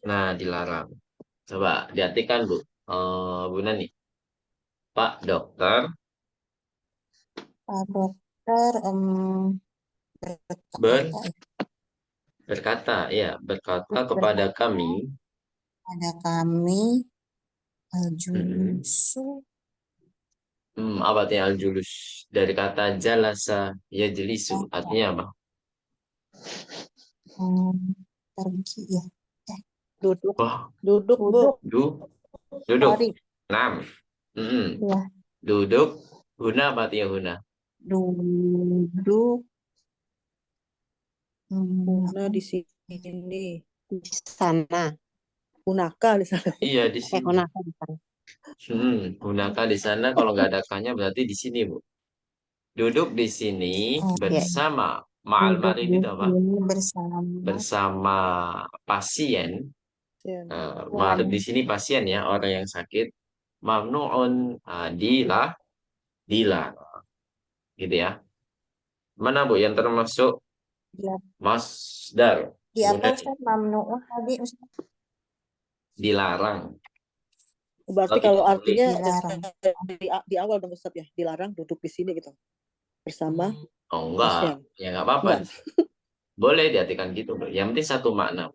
Nah, dilarang. Coba diartikan, Bu. Bu Nani. Pak dokter Pak dokter ber- berkata berkata, ya, berkata kepada kami. pada kami Mm-mm. al-julusu Apa artinya al-julus? Dari kata jalasa yajlisu. Artinya apa? pergi ya. Duduk. Wah, Duduk, Bu. Duduk, duduk. sorry. 6. Mm-mm. Ya, Duduk. Huna apa artinya huna? duduk. Una di sini. Di sana. Unaka di sana. Iya, di sini. Kunaka di sana. Gunakan di sana. Kalau nggak ada kanya berarti di sini, Bu. Duduk di sini Oh, Ya. bersama. Ma'al duduk marid di itu apa? sini bersama Bersama pasien. Ya. Marid di sini pasien ya, orang yang sakit. Mamnuun. Dilarang. Gitu ya. Mana, Bu, yang termasuk dia, masdar? di apa Guna Ustaz? Mamnuun tadi Ustaz dilarang. Berarti Oh, kalau tidak boleh. artinya dilarang. di awal dong Ustaz ya, dilarang duduk di sini gitu. Bersama Oh, enggak. pasien. Ya, enggak apa-apa. Enggak. Boleh diartikan gitu, Bu. Yang penting satu makna.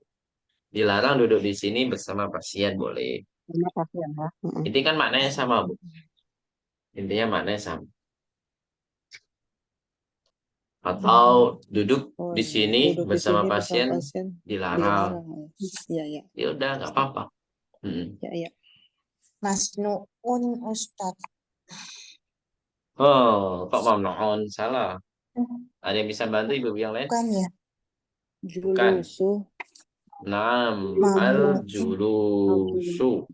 Dilarang duduk di sini bersama pasien, boleh. Terima kasih ya. Ini kan maknanya sama, Bu. Intinya maknanya sama. Atau duduk Oh, di iya. sini Duduk di bersama sini bersama pasien pasien dilarang. dilarang. Iya, iya. Ya udah, nggak apa-apa. Ya, iya. Masnuun Ustaz. Oh, kok mamnuun? Salah. Ada yang bisa bantu ibu yang lain? Bukan ya? Bukan. Julusu. Nam Mamnuun. al-julusu.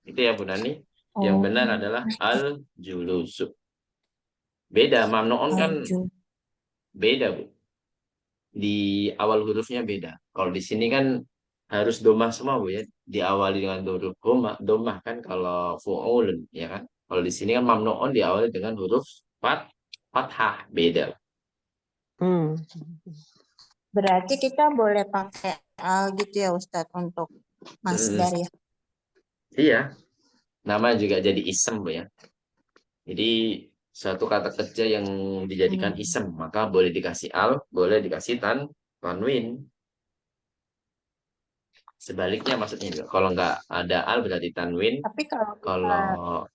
Itu ya, Bu Nani. Yang Oh, benar adalah al-julusu. Beda, mamnuun kan al-jul. beda, Bu. Di awal hurufnya beda. Kalau di sini kan harus domah semua, Bu ya. Diawali dengan huruf domah kan kalau fu'ulun, ya kan. Kalau di sini kan mamnuun diawali dengan huruf fathah, beda. Hmm. Berarti kita boleh pakai al gitu ya Ustaz untuk masdar ya. Iya, nama juga jadi isem, Bu ya. Jadi suatu kata kerja yang dijadikan isem, maka boleh dikasih al, boleh dikasih tanwin. Sebaliknya maksudnya juga. Kalau nggak ada al berarti tanwin. Tapi kalau kita Kalau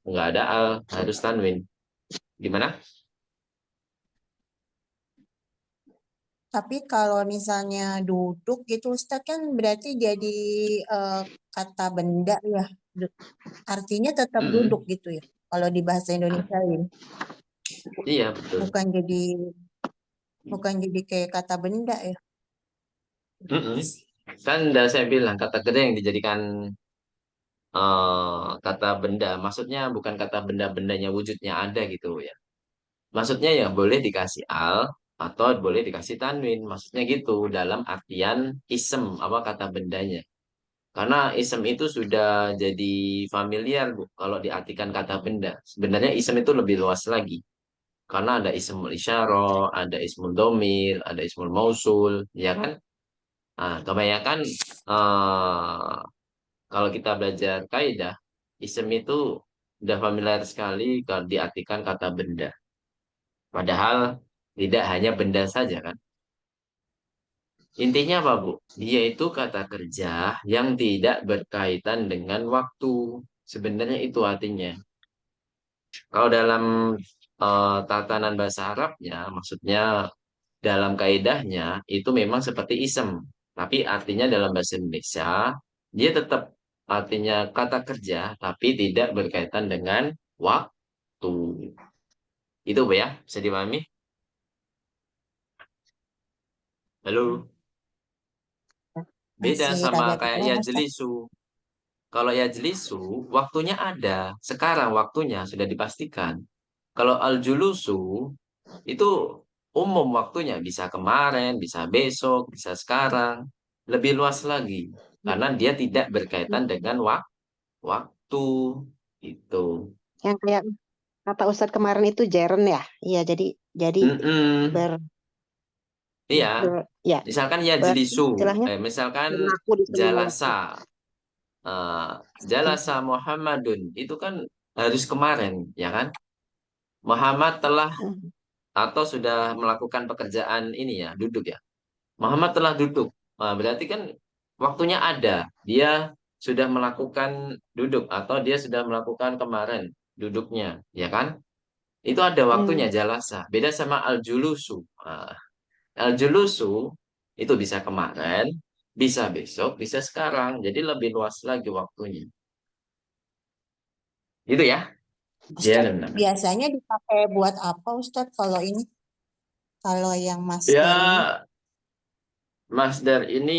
nggak ada al harus tanwin. Gimana? Tapi kalau misalnya duduk gitu Ustaz kan berarti jadi kata benda ya. Artinya tetap Mm-mm. duduk gitu ya. Kalau di bahasa Indonesia ini Iya, betul. bukan jadi kayak kata benda ya. Mm-mm. Kan udah saya bilang kata kerja yang dijadikan kata benda. Maksudnya bukan kata benda-bendanya wujudnya ada gitu ya. Maksudnya ya boleh dikasih al atau boleh dikasih tanwin. Maksudnya gitu dalam artian isem apa kata bendanya. Karena isem itu sudah jadi familiar, Bu, kalau diartikan kata benda. Sebenarnya isem itu lebih luas lagi. Karena ada ismul isyarah, ada ismul domir, ada ismul mausul, ya kan? Nah, kebanyakan eh, kalau kita belajar kaidah, isem itu udah familiar sekali kalau diartikan kata benda. Padahal tidak hanya benda saja kan. Intinya apa, Bu? Dia itu kata kerja yang tidak berkaitan dengan waktu. Sebenarnya itu artinya. Kalau dalam tatanan bahasa Arabnya, maksudnya dalam kaidahnya itu memang seperti isem. Tapi artinya dalam bahasa Indonesia, dia tetap artinya kata kerja, tapi tidak berkaitan dengan waktu. Itu, Bu ya, bisa dipahami? Halo? Beda Masih sama rada kayak bingung ya Ustaz. jelisu. Kalau ya jelisu, waktunya ada. Sekarang waktunya sudah dipastikan. Kalau al-julusu, itu umum waktunya. Bisa kemarin, bisa besok, bisa sekarang. Lebih luas lagi. Karena dia tidak berkaitan dengan waktu. Itu. Yang kayak kata Ustadz kemarin itu jeren ya. Iya, jadi Mm-mm. ber, Iya, ya misalkan ya berarti jelisu, istilahnya misalkan berlaku di semua jalasa, waktu. jalasa Muhammadun itu kan harus kemarin, ya kan? Muhammad telah Hmm. atau sudah melakukan pekerjaan ini ya, duduk ya. Muhammad telah duduk. Nah, berarti kan waktunya ada. Dia sudah melakukan duduk atau dia sudah melakukan kemarin duduknya, ya kan? Itu ada waktunya Hmm. jalasa. Beda sama al-julusu. Al-julusu itu bisa kemarin, bisa besok, bisa sekarang. Jadi lebih luas lagi waktunya. Gitu ya. Ustadz, Jaren namanya. biasanya dipakai buat apa Ustadz kalau ini? Kalau yang masdar ini? Ya, Masdar ini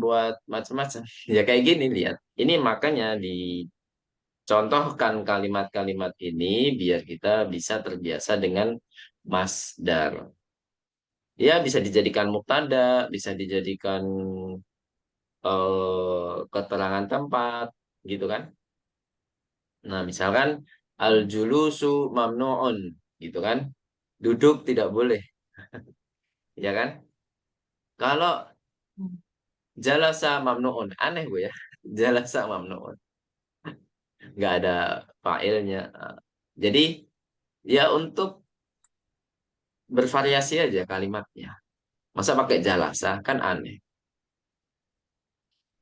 buat macam-macam. Ya kayak gini lihat. Ini makanya dicontohkan kalimat-kalimat ini biar kita bisa terbiasa dengan masdar. Ya bisa dijadikan mubtada, bisa dijadikan keterangan tempat, gitu kan? Nah, misalkan al-julusu mamnu'un, gitu kan? Duduk tidak boleh, ya kan? Kalau Hmm. jalasa mamnu'un, aneh bu ya. Jalasa mamnu'un, nggak ada fa'ilnya. Jadi ya untuk bervariasi aja kalimatnya. Masa pakai jalasa kan aneh.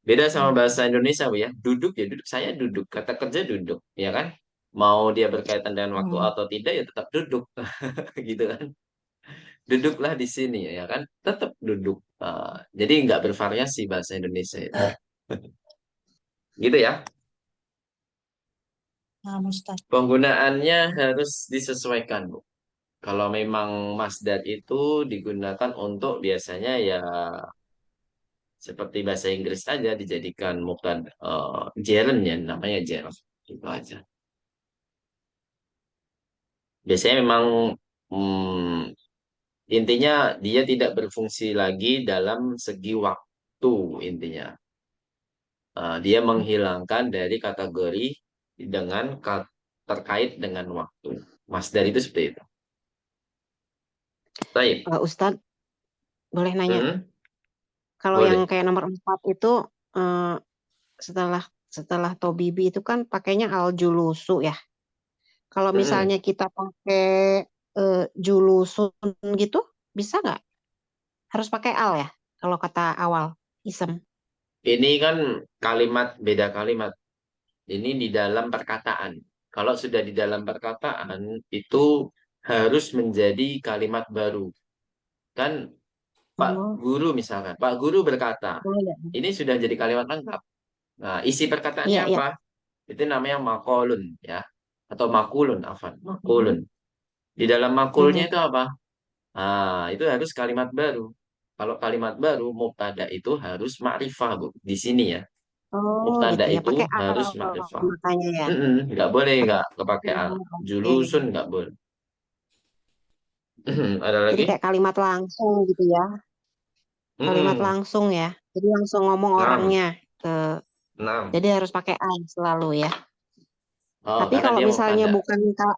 Beda sama bahasa Indonesia bu ya. Duduk ya duduk. Saya duduk. Kata kerja duduk, ya kan? Mau dia berkaitan dengan waktu Hmm. atau tidak ya tetap duduk, gitu kan? Duduklah di sini ya kan? Tetap duduk. Jadi nggak bervariasi bahasa Indonesia itu. Gitu ya. Nah, Ustadz. Penggunaannya harus disesuaikan, Bu. Kalau memang masdar itu digunakan untuk biasanya ya seperti bahasa Inggris aja dijadikan mubtada gerund ya namanya gerund. Itu aja. Biasanya memang hmm, intinya dia tidak berfungsi lagi dalam segi waktu intinya. Dia menghilangkan dari kategori dengan terkait dengan waktu. Masdar itu seperti itu. Baik. Ustadz boleh nanya, Hmm, kalau yang boleh. kayak nomor 4 itu eh, setelah setelah Tobibi itu kan pakainya al julusu ya. Kalau Hmm. misalnya kita pakai julusun gitu, bisa nggak? Harus pakai al ya? Kalau kata awal isem. Ini kan kalimat beda kalimat. Ini di dalam perkataan. Kalau sudah di dalam perkataan itu harus menjadi kalimat baru. Kan Pak Oh, Guru misalkan, Pak Guru berkata, oh iya. ini sudah jadi kalimat lengkap. Nah, isi perkataannya Iya, iya. apa? Itu namanya makolun ya, atau makulun, afan, makulun. Mhm, Di dalam makulnya mhm. itu apa? Nah, itu harus kalimat baru. Kalau kalimat baru, mubtada itu harus ma'rifah, Bu. Di sini ya. Oh Mubtada gitu ya, itu pakai al harus ma'rifah. makanya ya. Nggak boleh, Pakai nggak kepake al. al. Oke. Julusun nggak boleh. Ada Jadi lagi? kayak kalimat langsung gitu ya. Kalimat Mm-mm. langsung ya. Jadi langsung ngomong Enam, orangnya ke. enam. Jadi harus pakai al selalu ya. Oh, Tapi karena dia mubtada.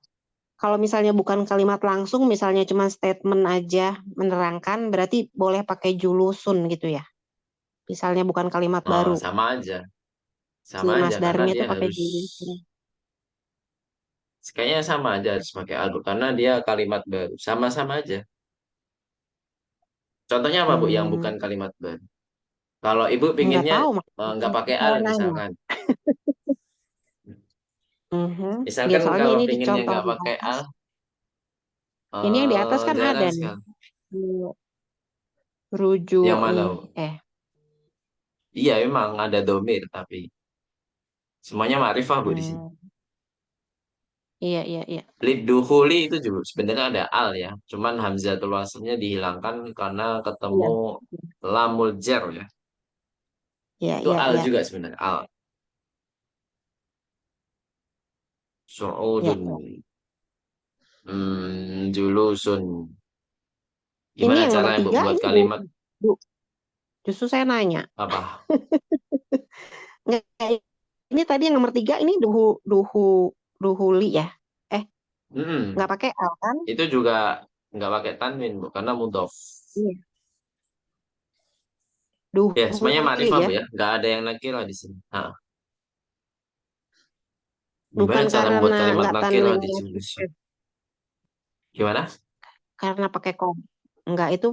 kalau misalnya bukan kalimat langsung, misalnya cuma statement aja menerangkan, berarti boleh pakai julusun gitu ya. Misalnya bukan kalimat Oh, baru, sama aja. si Sama aja, karena masdarnya dia tuh pakai harus julusun. kayaknya sama aja harus pakai al, Bu. Karena dia kalimat baru. Sama-sama aja. Contohnya apa, Bu, yang Hmm, bukan kalimat baru? Kalau Ibu nggak pinginnya tahu nggak makanya pakai al saya nanya. misalkan. Mhm. Ya Misalkan soalnya kalau ini pinginnya dicontoh nggak di pakai atas. al, Ini yang di atas kan ada jarang nih. sekali. Yang mana, Rujui. Bu? Iya, memang ada domir, tapi semuanya ma'rifah, Bu, di sini. Hmm, iya iya iya. Liddukhuli itu juga sebenarnya ada al ya. Cuman hamzatul waslnya dihilangkan karena ketemu Iya lamul jar ya. iya Itu iya al iya juga sebenarnya al. iya. Su'udun. Julusun. Ini Gimana yang cara nomor Ibu 3 buat ini kalimat justru saya nanya. apa? Nggak, ini tadi yang nomor 3 ini duhuli ya. Eh Mm-mm. Nggak pakai al kan? Itu juga nggak pakai tanwin, Bu, karena mudhof. Iya. Ya, semuanya Duhuli ma'rifah, ya. Bu ya. Nggak ada yang nakirah di sini. Ah, Bukan gimana cara membuat karena kalimat nggak nakirah di tanwinnya Indonesia? Gimana? karena pakai kom. Enggak, itu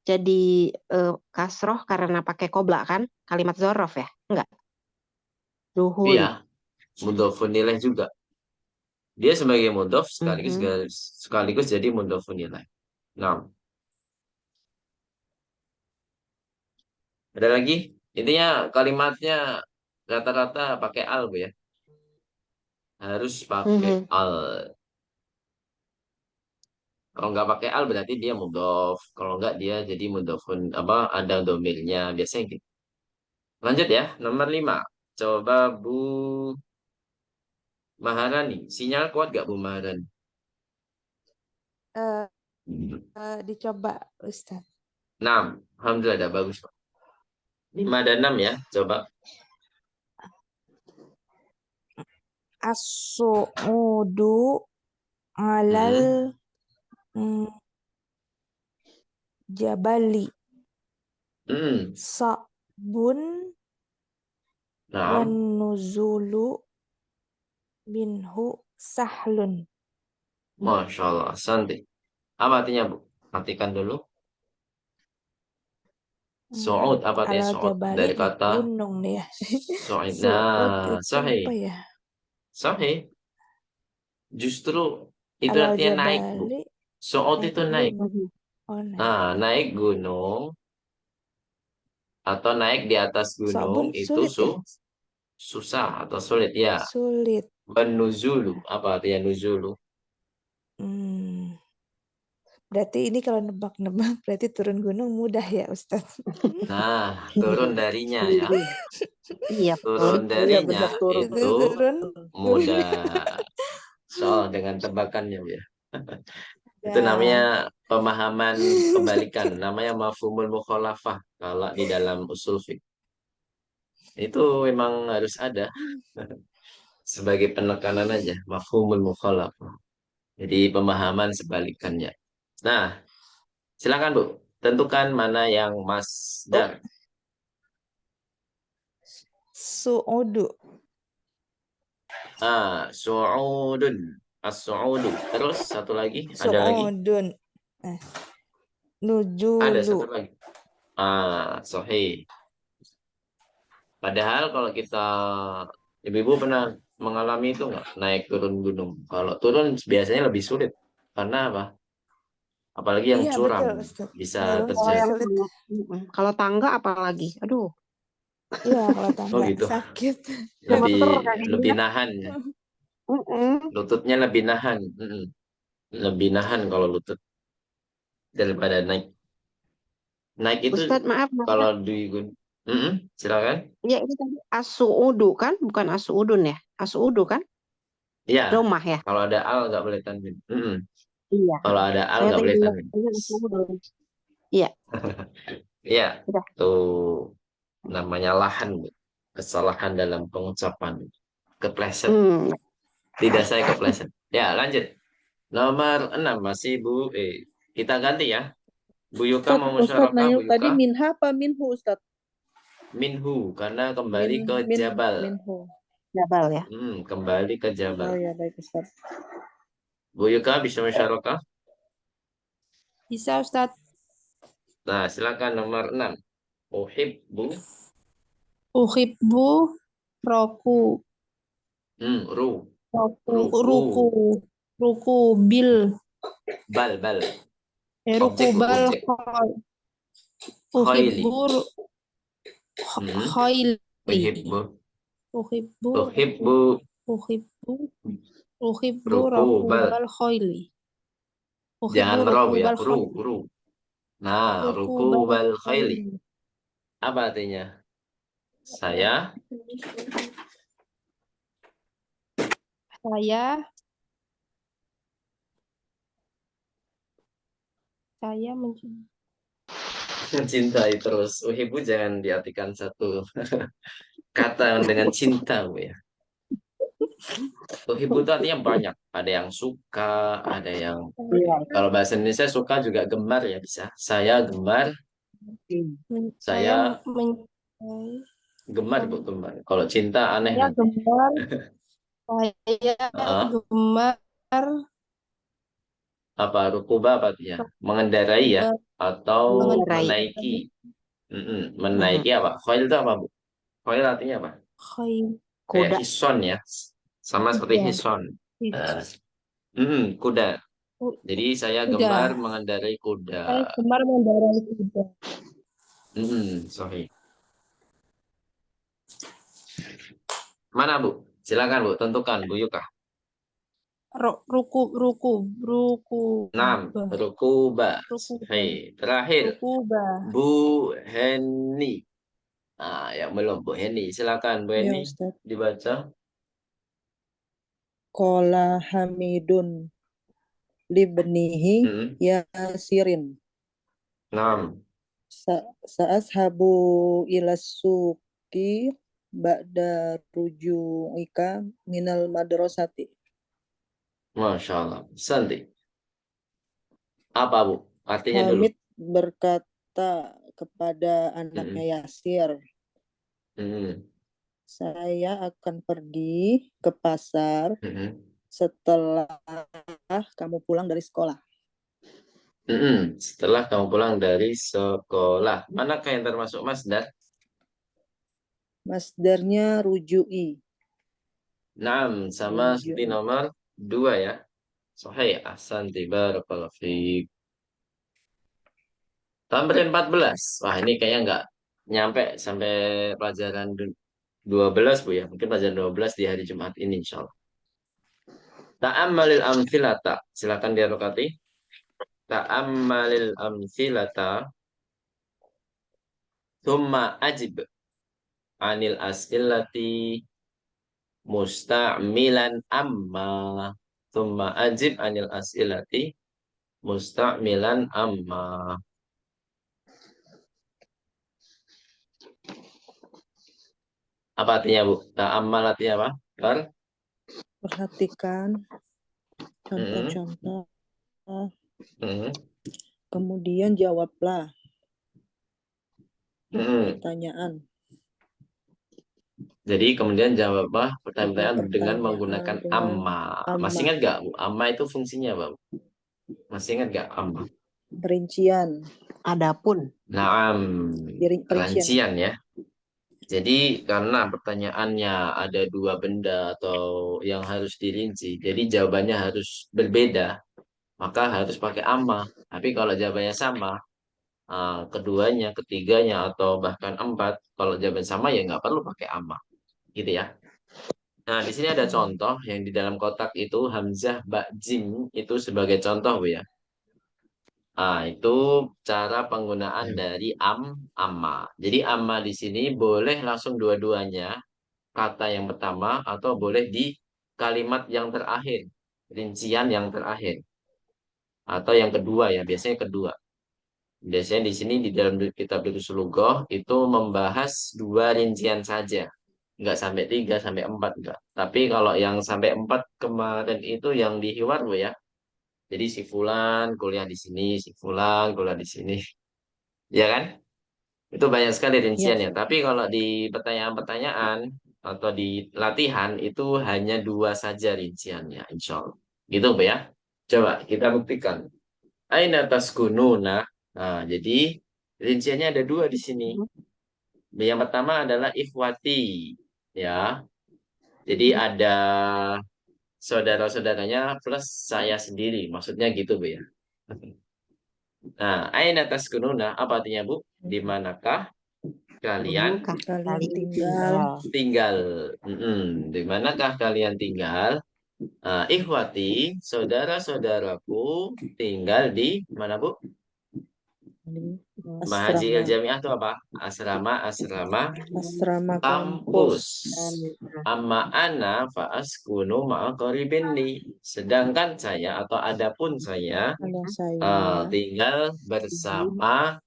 jadi kasroh karena pakai kobla kan? Kalimat zorof ya? Enggak. Iya, Duhuli. mudhofun ilaih juga. Dia sebagai mudhof sekaligus Mhm. sekaligus jadi mudhofun ilaih. Nah, ada lagi? Intinya kalimatnya rata-rata pakai al, Bu ya. Harus pakai Mhm. al. Kalau nggak pakai al berarti dia mudhof. Kalau nggak dia jadi mudhofun apa ada domirnya biasanya gitu. Lanjut ya, nomor 5. Coba Bu Maharani. Sinyal kuat gak Bu Maharani? Eh, dicoba Ustaz. 6. Alhamdulillah udah bagus, Pak. 5 dan 6 ya. Coba. As-su'udu alal Hmm. jabali Hmm. sa'bun wan 6. nuzulu minhu sahlun. Masya Allah. Santai. Apa artinya, Bu? Matikan dulu. Su'ud. Apa artinya Alal su'ud? jabali Dari kata gunung nih ya. su'id. Su'ud Nah, itu sahih. apa ya? Sahih. Justru itu Alal artinya naik, Bu. jabali Su'ud naik itu naik. gunung. Mhm. Oh, naik. Nah, naik gunung atau naik di atas gunung Sa'bun itu sulit ya? susah atau sulit ya. Sulit. Nuzulu. Apa artinya nuzulu? Hmm. Berarti ini kalau nebak-nebak berarti turun gunung mudah ya Ustaz. Nah, turun darinya ya. Iya, Turun betul. Iya darinya benar turun. Itu itu turun mudah. Soal dengan tebakannya ya. Itu namanya ya. pemahaman kebalikan. Namanya mafhumul mukhalafah kalau di dalam usul fiqh. Itu memang harus ada sebagai penekanan aja. Mafhumul mukhalafah. Jadi pemahaman sebalikannya. Nah, silakan Bu. Tentukan mana yang masdar. Su'udu. Su'udun. As-su'udu. Terus satu lagi. Ada lagi? Su'udun. Eh, Ada nujulu. satu lagi. Sahih. Padahal kalau kita, ibu-ibu pernah mengalami itu nggak? Naik turun gunung. Kalau turun biasanya lebih sulit. Karena apa? Apalagi yang Iya curam. betul Ustaz. Bisa Kalau Kalau terjadi. yang sulit. kalau tangga apalagi? Aduh, Iya kalau Oh tangga gitu. sakit. Lebih gemeter kaki lebih ya. nahan ya. Mm-mm. Lututnya lebih nahan. Mm-mm. Lebih nahan kalau lutut daripada naik. Naik itu Ustadz maaf, kalau maaf. di Mm-mm. Silakan. Ya ini tadi asuudu kan, bukan asuudun ya? Asuudu kan? Iya. Domah ya? Kalau ada al nggak boleh tanwin. Mm-mm. Iya. Kalau ada al Saya nggak tadi boleh bilang tanwin. asuudun. Iya, Iya. udah. Tuh namanya lahan, Bu. Kesalahan dalam pengucapan. Kepleset. Hmm. Tidak saya kepleset. Ya, lanjut. Nomor 6 masih Bu. Kita ganti ya. Bu Yuka Ustad, mau Ustad musyarakah, nanya Bu tadi Yuka? minha apa minhu Ustad? Minhu, karena kembali ke Jabal. Minhu. Jabal ya. Kembali ke Jabal. Oh ya baik Ustad. Bu Yuka bisa musyarakah? Bisa Ustaz. Nah, silakan nomor 6. Bu. Uhibbu roku. Ru. Roku. Ruku. Ruku. Ruku bil. Bal. Ruku Objek, Bu. bal Objek. khoy. Khaili. Uhibbu Hmm. khoili. Uhibbu. Uhibbu Uhibbu. uhibbu uhibbu Ruku. Bal. rakubal khoili. Uhibbu Jangan ro, Bu ya. rakubal Ru. khoili. Ru. Nah, ruku Rukubal bal khaili. khoili. Apa artinya? Saya Saya mencintai. mencintai terus. Uhibu jangan diartikan satu kata dengan cinta, Bu ya. Tuhibbu itu artinya banyak. Ada yang suka, ada yang Iya. kalau bahasa Indonesia suka juga gemar ya bisa. Saya gemar, Saya saya menyukai, gemar Bu, gemar. Kalau cinta aneh saya nanti. gemar, saya Ah, gemar apa rukuba apa artinya? Mengendarai ya atau Mengendarai. menaiki. Menaiki Mhm. apa? Khoil itu apa Bu? Khoil artinya apa? khayl. Kayak Kuda. hison ya. Sama seperti Kuda. hison. Kuda. Jadi saya Kuda. gemar mengendarai kuda. Saya gemar mengendarai kuda. Sorry. Mana Bu? Silakan Bu, tentukan Bu Yuka. Ruku. 6. Rukuba. Hei, terakhir Rukuba. Bu Heni. Ah, yang belum Bu Heni. Silakan Bu Ya Heni Ustadz. dibaca. Kola Hamidun libnihi Mm-mm. Yasirin. 6. Sa'ashabu ilas suki ba'da ruju'ika minal madrasati. Masya Allah. Santi. Apa Bu? Artinya dulu. Hamid berkata kepada anaknya Yasir, Mm-mm. saya akan pergi ke pasar Mm-mm. setelah kamu pulang dari sekolah. Setelah kamu pulang dari sekolah. Manakah yang termasuk masdar? Masdarnya ruju'i. 6. Sama seperti nomor 2 ya. Sahih. Ahsanti barakallahu fiik. Tambahin 14. Wah, ini kayaknya nggak nyampe sampai pelajaran 12 Bu ya. Mungkin pelajaran 12 di hari Jumat ini insya Allah. Ta'ammalil amthilata. Silakan dirokati. Ta'ammalil amthilata. Thumma ajib anil as'ilati musta'milan amma. Thumma ajib anil as'ilati musta'milan amma. Apa artinya Bu? Ta'ammal artinya apa? Perhatikan contoh-contoh. Kemudian jawablah pertanyaan. Jadi kemudian jawablah pertanyaan dengan menggunakan dengan amma. Masih ingat gak Bu? Amma itu fungsinya apa Bu? Masih ingat gak amma? Perincian. Adapun. Naam. Perincian. Rincian ya. Jadi karena pertanyaannya ada dua benda atau yang harus dirinci, jadi jawabannya harus berbeda, maka harus pakai amma. Tapi kalau jawabannya sama, keduanya, ketiganya, atau bahkan 4, kalau jawaban sama ya nggak perlu pakai amma, gitu ya. Nah, di sini ada contoh yang di dalam kotak itu hamzah ba jim itu sebagai contoh Bu ya. Itu cara penggunaan dari amma. Jadi amma di sini boleh langsung dua-duanya, kata yang pertama atau boleh di kalimat yang terakhir, rincian yang terakhir. Atau yang kedua ya, biasanya kedua. Biasanya di sini di dalam kitab Durusul Lughoh itu membahas 2 rincian saja. Nggak sampai 3, sampai 4 enggak. Tapi kalau yang sampai 4 kemarin itu yang di Hiwar Bu ya. Jadi si Fulan kuliah di sini, si Fulan kuliah di sini. Ya kan? Itu banyak sekali rinciannya. Tapi kalau di pertanyaan-pertanyaan atau di latihan itu hanya 2 saja rinciannya, insya Allah. Gitu Bu ya. Coba kita buktikan. Aina taskununa. Nah, jadi rinciannya ada 2 di sini. Yang pertama adalah ikhwati. Ya. Jadi ada saudara-saudaranya plus saya sendiri. Maksudnya gitu Bu ya. Nah, aina taskununa apa artinya Bu? Di manakah kalian tinggal? Di manakah kalian tinggal? Ikhwati, saudara-saudaraku tinggal di mana Bu? Mahajir Jamiah itu apa? Asrama kampus. Amma ana fa'askunu ma'aqaribinni. Sedangkan saya atau adapun saya tinggal bersama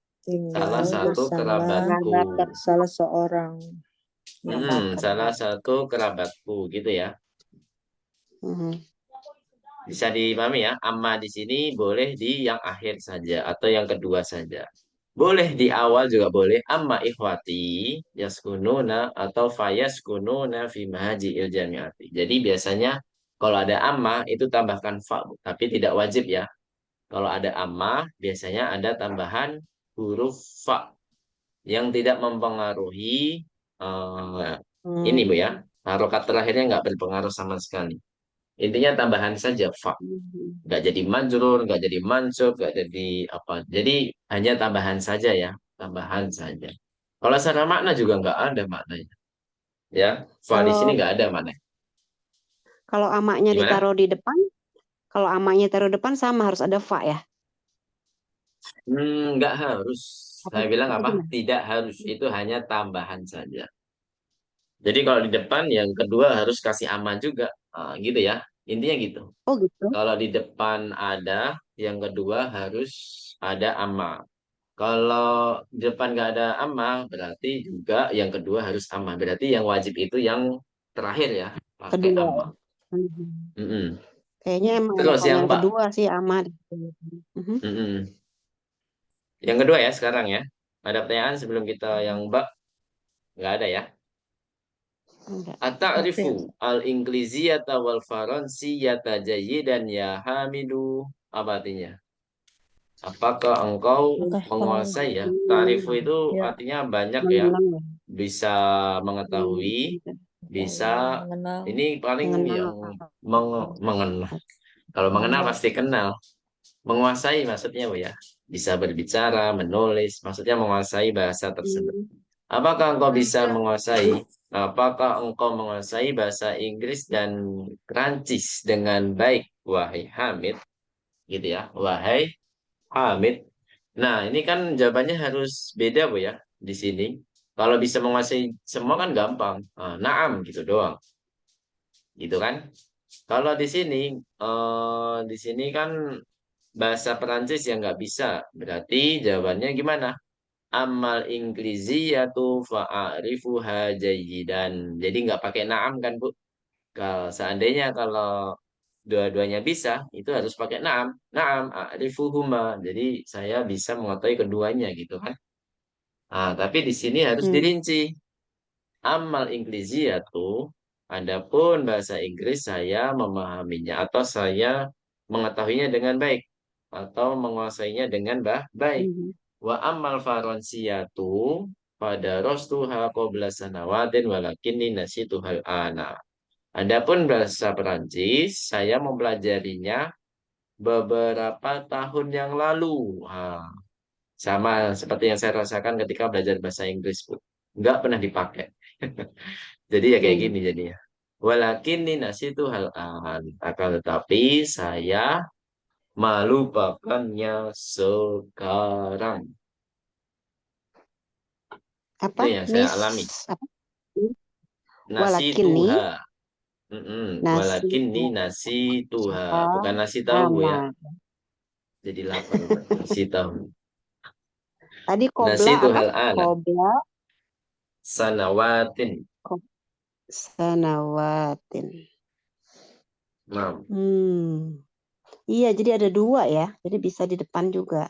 salah satu kerabatku. Salah seorang. Salah satu kerabatku gitu ya. Mhm. Bisa dipahami ya, amma di sini boleh di yang akhir saja atau yang kedua saja. Boleh di awal juga boleh. Amma ikhwati yaskununa atau fayaskununa fi mahaji'il jami'ati. Jadi biasanya kalau ada amma itu tambahkan fa, tapi tidak wajib ya. Kalau ada amma biasanya ada tambahan huruf fa yang tidak mempengaruhi ini Bu ya. Hmm. Harokat terakhirnya nggak berpengaruh sama sekali. Intinya tambahan saja fa. Mhm. Nggak jadi majrur, nggak jadi mansub, nggak jadi apa. Jadi hanya tambahan saja ya, tambahan saja. Kalau secara makna juga nggak ada maknanya, ya. Fa di sini Kalau nggak ada maknanya. kalau amaknya Gimana? ditaruh di depan, kalau amaknya taruh depan sama harus ada fa ya. Nggak harus. Apa Saya bilang apa apa? gimana? Tidak harus. Itu hanya tambahan saja. Jadi kalau di depan yang kedua harus kasih aman juga. Gitu ya. Intinya gitu. Oh gitu. Kalau di depan ada, yang kedua harus ada amma. Kalau di depan nggak ada amma, berarti juga yang kedua harus amma. Berarti yang wajib itu yang terakhir ya, pakai Kedua amma. ya. Mhm. Mm-mm. Kayaknya emang Terus enakan yang yang Pak, kedua sih aman. Mhm. mm-mm. Yang kedua ya sekarang ya. Ada pertanyaan sebelum kita yang Mbak? Nggak ada ya. Enggak. Oke. Ata'rifu al-Ingliziyata wal Faransiyata dan ya Hamidu. Apa artinya? Apakah engkau Oke, kalau menguasai ya? Ta'rifu Hmm. itu ya artinya banyak ya. Mengenal ya. Bisa mengetahui, bisa tahu mengenal ini paling yang Mengenal. mengenal. Kalau mengenal mengenal pasti kenal. Menguasai maksudnya Bu ya. Bisa berbicara, menulis, maksudnya menguasai bahasa tersebut. Hmm. Apakah engkau bisa menguasai? Apakah engkau menguasai bahasa Inggris dan Prancis dengan baik, wahai Hamid? Gitu ya, wahai Hamid. Nah, ini kan jawabannya harus beda, Bu ya, di sini. Kalau bisa menguasai semua kan gampang. Naam gitu doang. Gitu kan? Kalau di sini kan bahasa Perancis yang nggak bisa. Berarti jawabannya gimana? Amal Inggrisiyatu fa'arifuha jayyidan. Jadi nggak pakai naam kan, Bu? Kalau seandainya kalau dua-duanya bisa, itu harus pakai naam. Naam, a'rifuhuma. Jadi saya bisa mengetahui keduanya gitu kan. Tapi di sini harus Hmm. dirinci. Amal Inggrisiyatu, adapun bahasa Inggris saya memahaminya atau saya mengetahuinya dengan baik atau menguasainya dengan baik. Mhm. Wa amal Faransiyatu pada rostuha qabla sanawatin walakinni nasituhal ana. Adapun bahasa Perancis, saya mempelajarinya beberapa tahun yang lalu. Sama seperti yang saya rasakan ketika belajar bahasa Inggris, Bu. Nggak pernah dipakai. Jadi ya kayak Hmm. gini jadinya. Walakinni nasitu hal an. Akan tetapi saya melupakannya sekarang. Itu Apa? yang saya Nis alami. apa? Hmm. Nasi Walakini tuha. nasi Walakin ni nasi tuha. Bukan nasi tahu Bu ya. ama. Jadi lapar berarti. Nasi tahu. Tadi Nasi kobla apa? tuhal ana. Kobla Sanawatin. ko- sanawatin. Nah. Hmm. Iya, jadi ada dua ya. Jadi bisa di depan juga.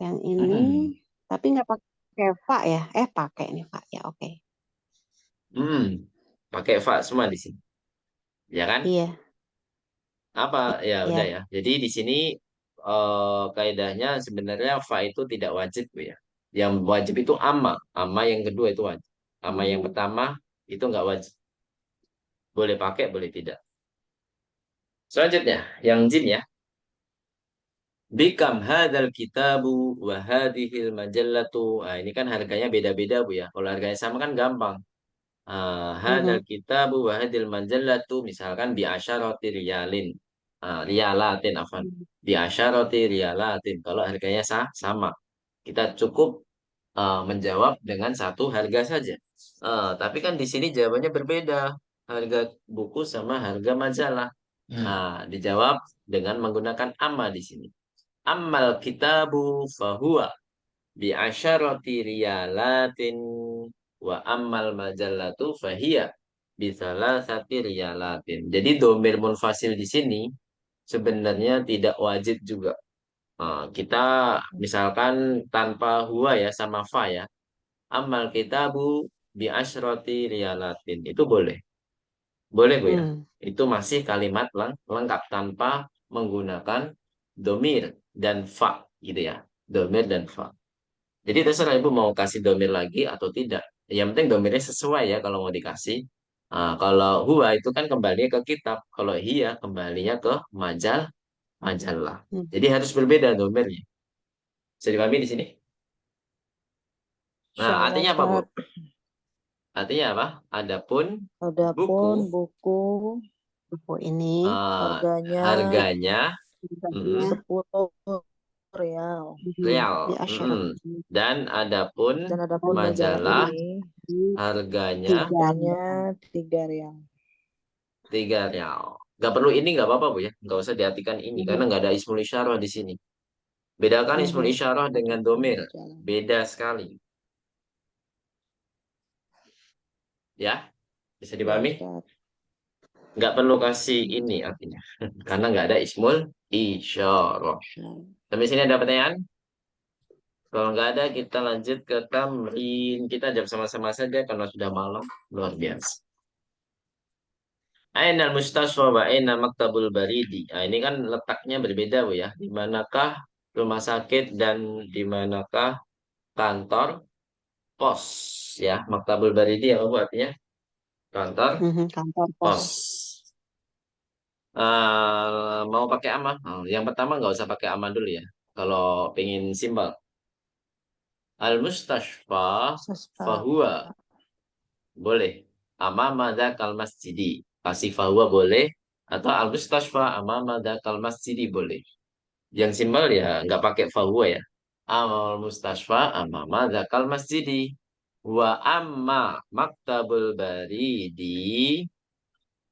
Yang ini, mm, tapi nggak pakai fa ya? Pakai nih fa ya. Oke. mm, Pakai fa semua di sini. Ya kan? Iya, Apa ya udah iya. ya. Jadi di sini kaidahnya sebenarnya fa itu tidak wajib Bu ya. Yang wajib itu amma. Amma yang kedua itu wajib. Amma yang Hmm. pertama itu nggak wajib. Boleh pakai, boleh tidak. Selanjutnya, yang jim ya. Bikam hadal kitabu wa hadhil majallatu. Ini kan harganya beda-beda Bu ya. Kalau harganya sama kan gampang. Hadal Mhm. kitabu wa hadhil majallatu misalkan bi asyarati riyalin. Riyalatin afan. Bi asyarati riyalatin. Kalau harganya sama. Kita cukup menjawab dengan satu harga saja. Tapi kan di sini jawabannya berbeda. Harga buku sama harga majalah. Dijawab dengan menggunakan amma di sini. Ammal kitabu fahuwa bi asyarati riyalatin wa ammal majallatu fahiya bisalah sati riyalatin. Jadi domir munfasil di sini sebenarnya tidak wajib juga. Kita misalkan tanpa huwa ya sama fa ya. Amal kitabu bi asyroti riyalatin. Itu boleh. Boleh Bu ya. Itu masih kalimat lengkap tanpa menggunakan domir dan fa gitu ya. Domir dan fa. Jadi terserah Ibu mau kasih domir lagi atau tidak. Yang penting domirnya sesuai ya kalau mau dikasih. Kalau huwa itu kan kembalinya ke kitab. Kalau hiya kembalinya ke majalah. Jadi harus berbeda domirnya. Bisa dipahami di sini? Nah, Insyaallah, artinya apa, Bu? Ustaz. Artinya apa? Adapun Adapun buku ini harganya harganya mm, 10 real. real. di Asyraf. Dan adapun Dan adapun majalah ini harganya harganya 3 real. 3 real. Gak perlu ini nggak apa-apa Bu ya. Nggak usah diartikan ini karena nggak ada ismul isyarah di sini. Bedakan ismul isyarah dengan domir. Beda sekali. Ya, bisa Ya, dipahami? Ustaz. Nggak perlu kasih ini artinya. Karena nggak ada ismul isyarah. Sampai sini ada pertanyaan? Kalau nggak ada, kita lanjut ke tamrin. Kita jawab sama-sama saja karena sudah malam. Luar biasa. Ainal mustasfa wa aina maktabul baridi. Nah, ini kan letaknya berbeda, Bu ya. Di manakah rumah sakit dan di manakah kantor pos ya. Maktabul baridi apa Bu artinya? Kantor Kantor pos. pos. Mau pakai aman? Yang pertama nggak usah pakai aman dulu ya. Kalau pengen simpel. Al-mustashfa fahuwa. Boleh. Amama dzakal masjidi. Kasih fahuwa boleh. Atau al-mustashfa amama dzakal masjidi boleh. Yang simpel ya nggak pakai fahuwa ya. Amal mustashfa amama dzakal masjidi. Wa amma maktabul baridi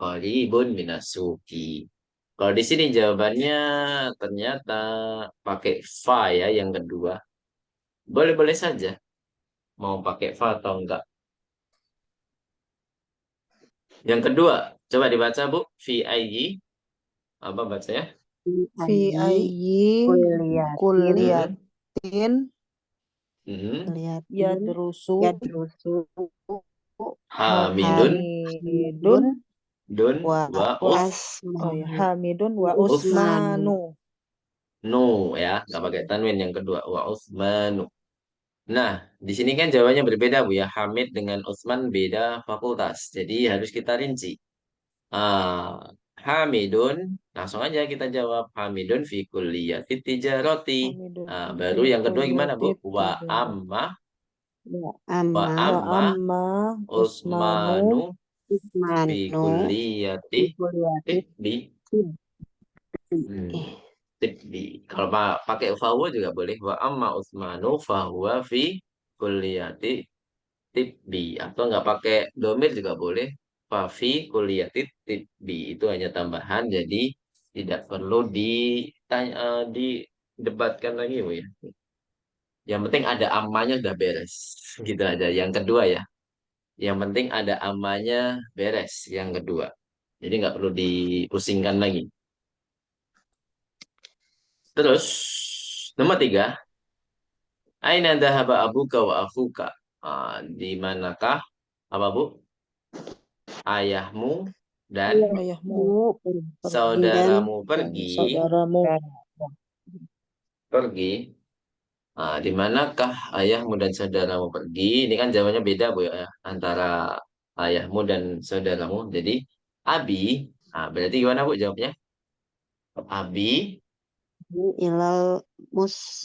qaribun minasuki. Kalau di sini jawabannya ternyata pakai fa ya yang kedua. Boleh-boleh saja. Mau pakai fa atau enggak. Yang kedua, coba dibaca Bu. Fi ayyi. Apa bacanya? Fi ayyi kulliyatin yadrusu Hamidun wa Hamidun wa Usmanu. No ya, nggak pakai tanwin yang kedua. Wa Utsmanu. Nah, di sini kan jawabannya berbeda Bu ya. Hamid dengan Utsman beda fakultas. Jadi harus kita rinci. Hamidun, langsung aja kita jawab Hamidun fi kulliyati tijarati. Baru yang kedua gimana Bu? Wa amma Utsmanu fi kulliyati tibbi. Tibbi. Kalau pakai fahuwa juga boleh. Wa amma Utsmanu fahuwa fi kulliyati tibbi. Atau nggak pakai domir juga boleh. Fafi kulliyati tibbi. Itu hanya tambahan. Jadi tidak perlu didebatkan lagi Bu ya. Yang penting ada ammanya sudah beres. Gitu aja. Yang kedua ya. Yang penting ada ammanya beres. Yang kedua. Jadi nggak perlu dipusingkan lagi. Terus, nomor 3. Aina dhahaba abuka wa akhuka. Di manakah, apa Bu? Ayahmu dan saudaramu pergi. Di manakah ayahmu dan saudaramu pergi? Ini kan jawabannya beda Bu ya. Antara ayahmu dan saudaramu. Jadi, Abi. Berarti gimana Bu jawabnya? Abi ilal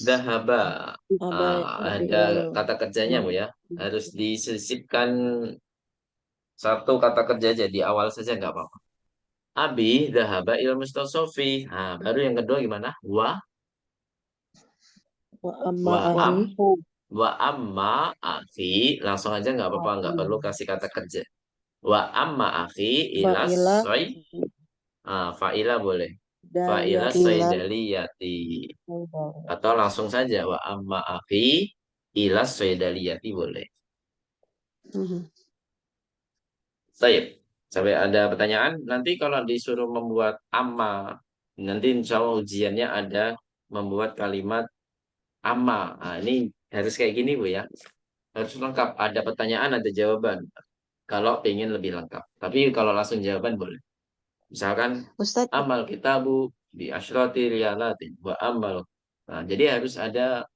Dahaba. Ada ilal kata kerjanya Bu ya. Harus disisipkan satu kata kerja aja di awal saja nggak apa-apa. Abi dahaba il mustasofi. Baru yang kedua gimana? Wa amma akhi. Langsung aja nggak apa-apa, nggak perlu kasih kata kerja. Wa amma akhi ilas soy. Fa'ila boleh. Fa'ila soydaliyati. Atau langsung saja wa amma akhi ilas soydaliyati boleh. Baik. Sampai ada pertanyaan, nanti kalau disuruh membuat amma, nanti insya Allah ujiannya ada membuat kalimat amma. Nah, ini harus kayak gini Bu ya. Harus lengkap. Ada pertanyaan, ada jawaban. Kalau pengen lebih lengkap. Tapi kalau langsung jawaban boleh. Misalkan, Ustadz, amal kitabu bi asyrati riyalatin wa amal. Nah, jadi harus ada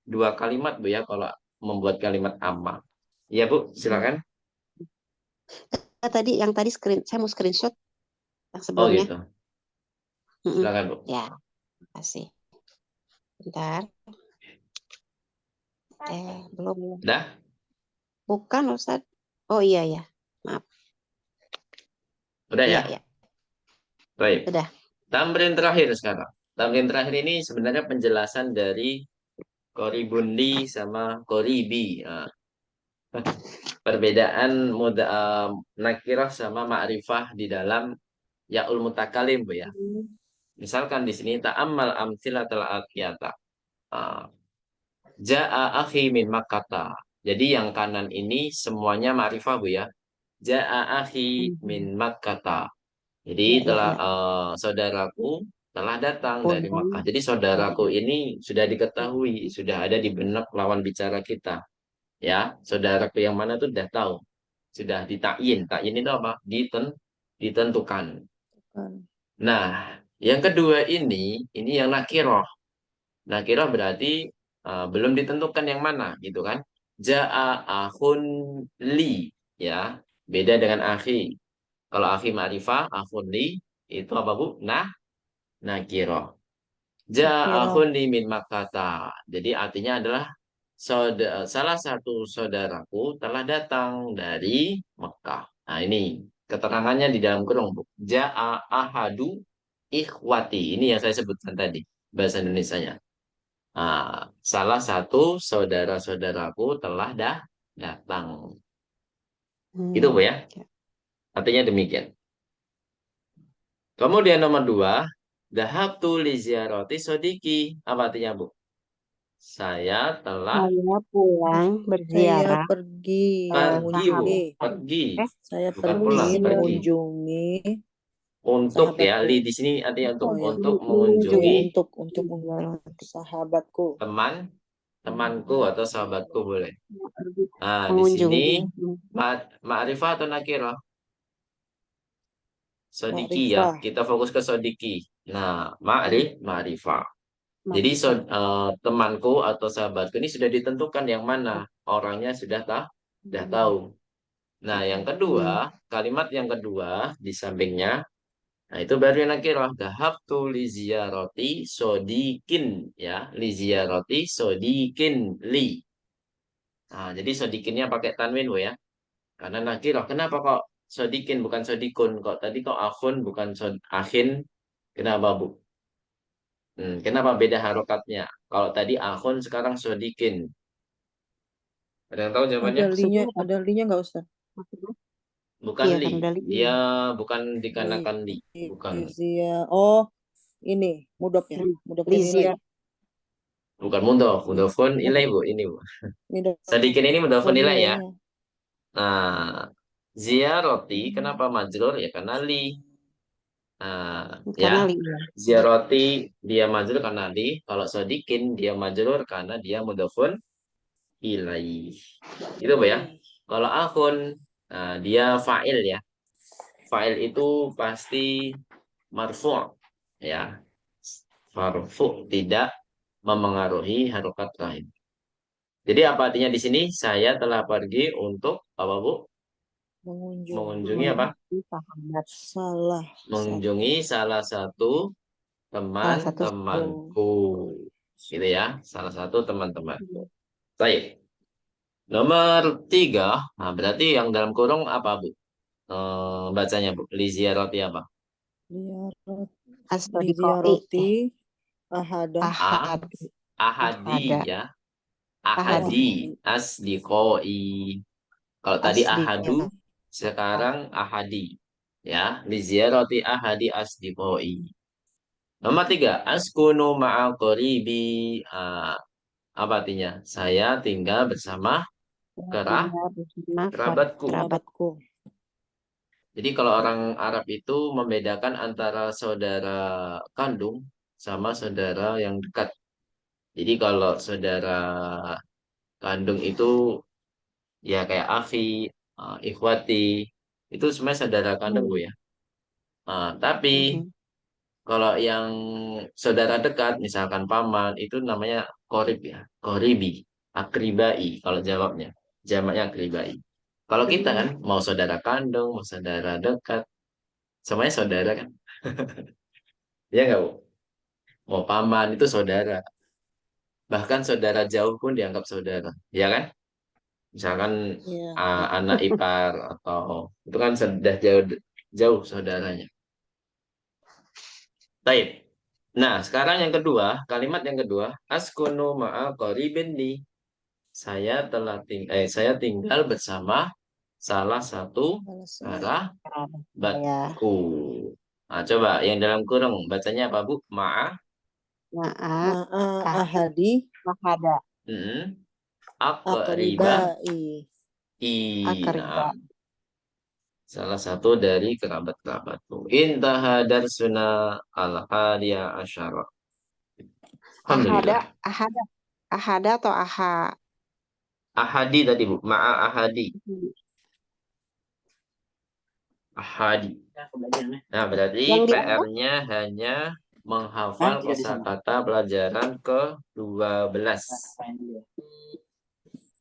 dua kalimat Bu ya kalau membuat kalimat amma. Iya Bu, silakan. tadi yang tadi saya mau screenshot yang Oh sebelumnya. gitu. Mm-mm. Silakan Bu. Ya, kasih. Bentar. Belum ya. Udah? Bukan Ustadz. Oh iya ya. Maaf. Udah ya? Iya, ya. Baik. Udah. Tamrin terakhir sekarang. Tamrin terakhir ini sebenarnya penjelasan dari koribundi sama koribi. Nah, perbedaan nakirah sama ma'rifah di dalam ya'ul mutakalim Bu ya. Misalkan di sini ta'ammal amsilatal atiyata. Ah, Ja'a akhi min Makkata. Jadi yang kanan ini semuanya ma'rifah Bu ya. Ja'a akhi min Makkata. Jadi Ya, ya, ya. saudaraku telah datang dari Punten. Makkah. Jadi saudaraku ini sudah diketahui, sudah ada di benak lawan bicara kita. Ya, saudaraku yang mana tuh sudah tahu, sudah ditakyin. Takyin itu apa? Ditentukan. Kan. Nah, yang kedua ini yang nakiroh. Nakiroh berarti belum ditentukan yang mana, gitu kan? Ja'a akhun li, ya, beda dengan akhi. Kalau akhi ma'rifah, akhun li itu apa Bu? Nakiroh. Ja'a Nakirah. akhun li min Makkata. Jadi artinya adalah salah satu saudaraku telah datang dari Mekah. Nah ini keterangannya di dalam kurung Bu. Ja'a ahadu ikhwati. Ini yang saya sebutkan tadi bahasa Indonesianya. Nah, salah satu saudara-saudaraku telah datang. Itu Bu ya. Ya. Artinya demikian. Kemudian nomor 2, dhahabtu li ziarati sodiki. Apa artinya Bu? Saya telah Saya pulang Saya berziarah pergi pergi Bu. mengunjungi. Pergi. Saya Bukan pergi pulang, pergi. mengunjungi Untuk ya, sahabatku. li di sini artinya untuk. Oh ya, Untuk ya mengunjungi untuk mengunjungi sahabatku. temanku atau sahabatku boleh. Nah, di mengunjungi. sini ma'rifah atau nakirah? Sodiki ya, Ma'rifah. kita fokus ke sodiki. Nah, ma'rifah. Jadi temanku atau sahabatku ini sudah ditentukan yang mana orangnya sudah tahu. Nah, yang kedua, kalimat yang kedua di sampingnya, nah itu baru yang nakirah. Dhahabtu li ziyarati sodikin ya, li ziyarati sodikin li. Nah, jadi sodikinnya pakai tanwin Bu ya. Karena nakirah. Kenapa kok sodikin bukan sodikun? Kok tadi kok akhun bukan akhin? Kenapa Bu? Kenapa beda harokatnya? Kalau tadi akhun, sekarang sodikin. Ada yang tahu jawabannya? Ada linya nggak Ustaz? Bukan Iya, li. kan dari Dia bukan dikarenakan li. Bukan. Oh, ini mudhof ya. Mudhof Lizia. nilai. Bukan mudhof. Mudhofun ilai Bu. Ini Bu. Sodikin ini mudhofun ilai ya. Nah, ziaroti kenapa majrur? Ya karena li. Nah, Karena ya. Ziaroti dia majrur karena li. Kalau sodikin dia majrur karena dia mudhofun ilai. Itu Bu ya. Kalau akhun, nah, dia fa'il ya. Fa'il itu pasti marfu' ya. Marfu' tidak memengaruhi harokat lain. Jadi apa artinya di sini? Saya telah pergi untuk apa Bu? Mengunjungi apa? Mengunjungi salah satu teman-temanku. Gitu ya. Salah satu teman-teman. Baik. Nomor 3. Nah, berarti yang dalam kurung apa Bu? Bacanya Bu. Liziarati apa? Liziarati ahada. Ahadi ya. Ahadi. Asdiqoi. Kalau tadi ahadu, sekarang ahadi. Ya. Liziarati ahadi asdiqoi. Nomor 3. Askunu ma'a qoribi. Apa artinya? Saya tinggal bersama kerabatku. Kerabatku. Jadi kalau orang Arab itu membedakan antara saudara kandung sama saudara yang dekat. Jadi kalau saudara kandung itu ya kayak akhi, ikhwati, itu sebenarnya saudara kandung Bu Hmm. ya. Tapi Mhm. kalau yang saudara dekat, misalkan paman, itu namanya korib ya, koribi, akribai kalau jawabnya, jamaknya akribai. Kalau kita kan mau saudara kandung, mau saudara dekat, semuanya saudara kan, ya nggak Bu? Mau paman itu saudara, bahkan saudara jauh pun dianggap saudara, ya kan? Misalkan Iya. anak ipar atau itu kan sudah jauh jauh saudaranya. Baik. Nah, sekarang yang kedua, kalimat yang kedua, askunu ma'a qaribin li. Saya tinggal bersama salah satu Kalau saya Ya. kerabatku. Nah, coba yang dalam kurung bacanya apa, Bu? Ma'a. Ma'a ma'a ah- ahadi ahada Mm, aqriba. akribai. akriba. Nah, salah satu dari kerabat-kerabatku. Intaha darsuna al-hadiya asyara. Ahada, Alhamdulillah. ahada, ahada atau aha? Ahadi tadi, Bu. Ma'a ahadi. Ahadi. Nah, berarti Yang di apa? PR-nya hanya menghafal kosakata pelajaran ke-12.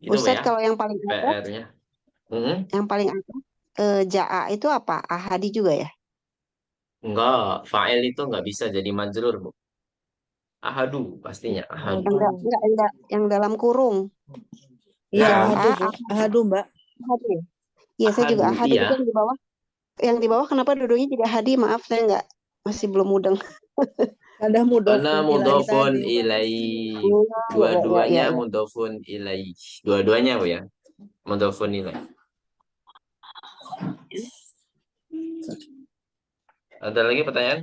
Gitu, Bu Ustadz, ya, kalau yang paling atas, PR-nya. yang paling atas, ja'a itu apa? Ahadi juga ya? Enggak, fa'il itu enggak bisa jadi majrur, Bu. Ahadu, pastinya. Ahadu. Enggak, yang dalam kurung. Iya, Nah, ahadu, Ja'a, Bu. Ahadu, Mbak. ahadu ya? Iya, saya juga ahadu, ahadu. iya. Tapi yang di bawah, kenapa duduknya tidak hadi? Maaf, saya masih belum mudeng. Ada Karena mudofun ilahi mudhofun tadi. ilai. Ya, Dua-duanya ya. mudhofun ilai. Dua-duanya, Bu ya. Mudhofun ilai. Ada lagi pertanyaan?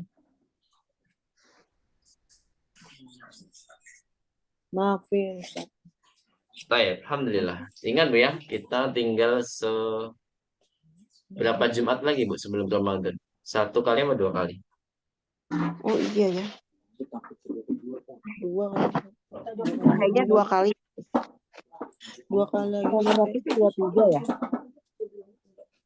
Maafin, Ustaz. Baik, alhamdulillah. Ingat Bu ya, kita tinggal berapa Jumat lagi Bu sebelum Ramadan? 1 kali atau 2 kali? Oh iya ya. 2 Kayaknya 2 kali. 2 kali lagi. Kalau berarti 23 ya?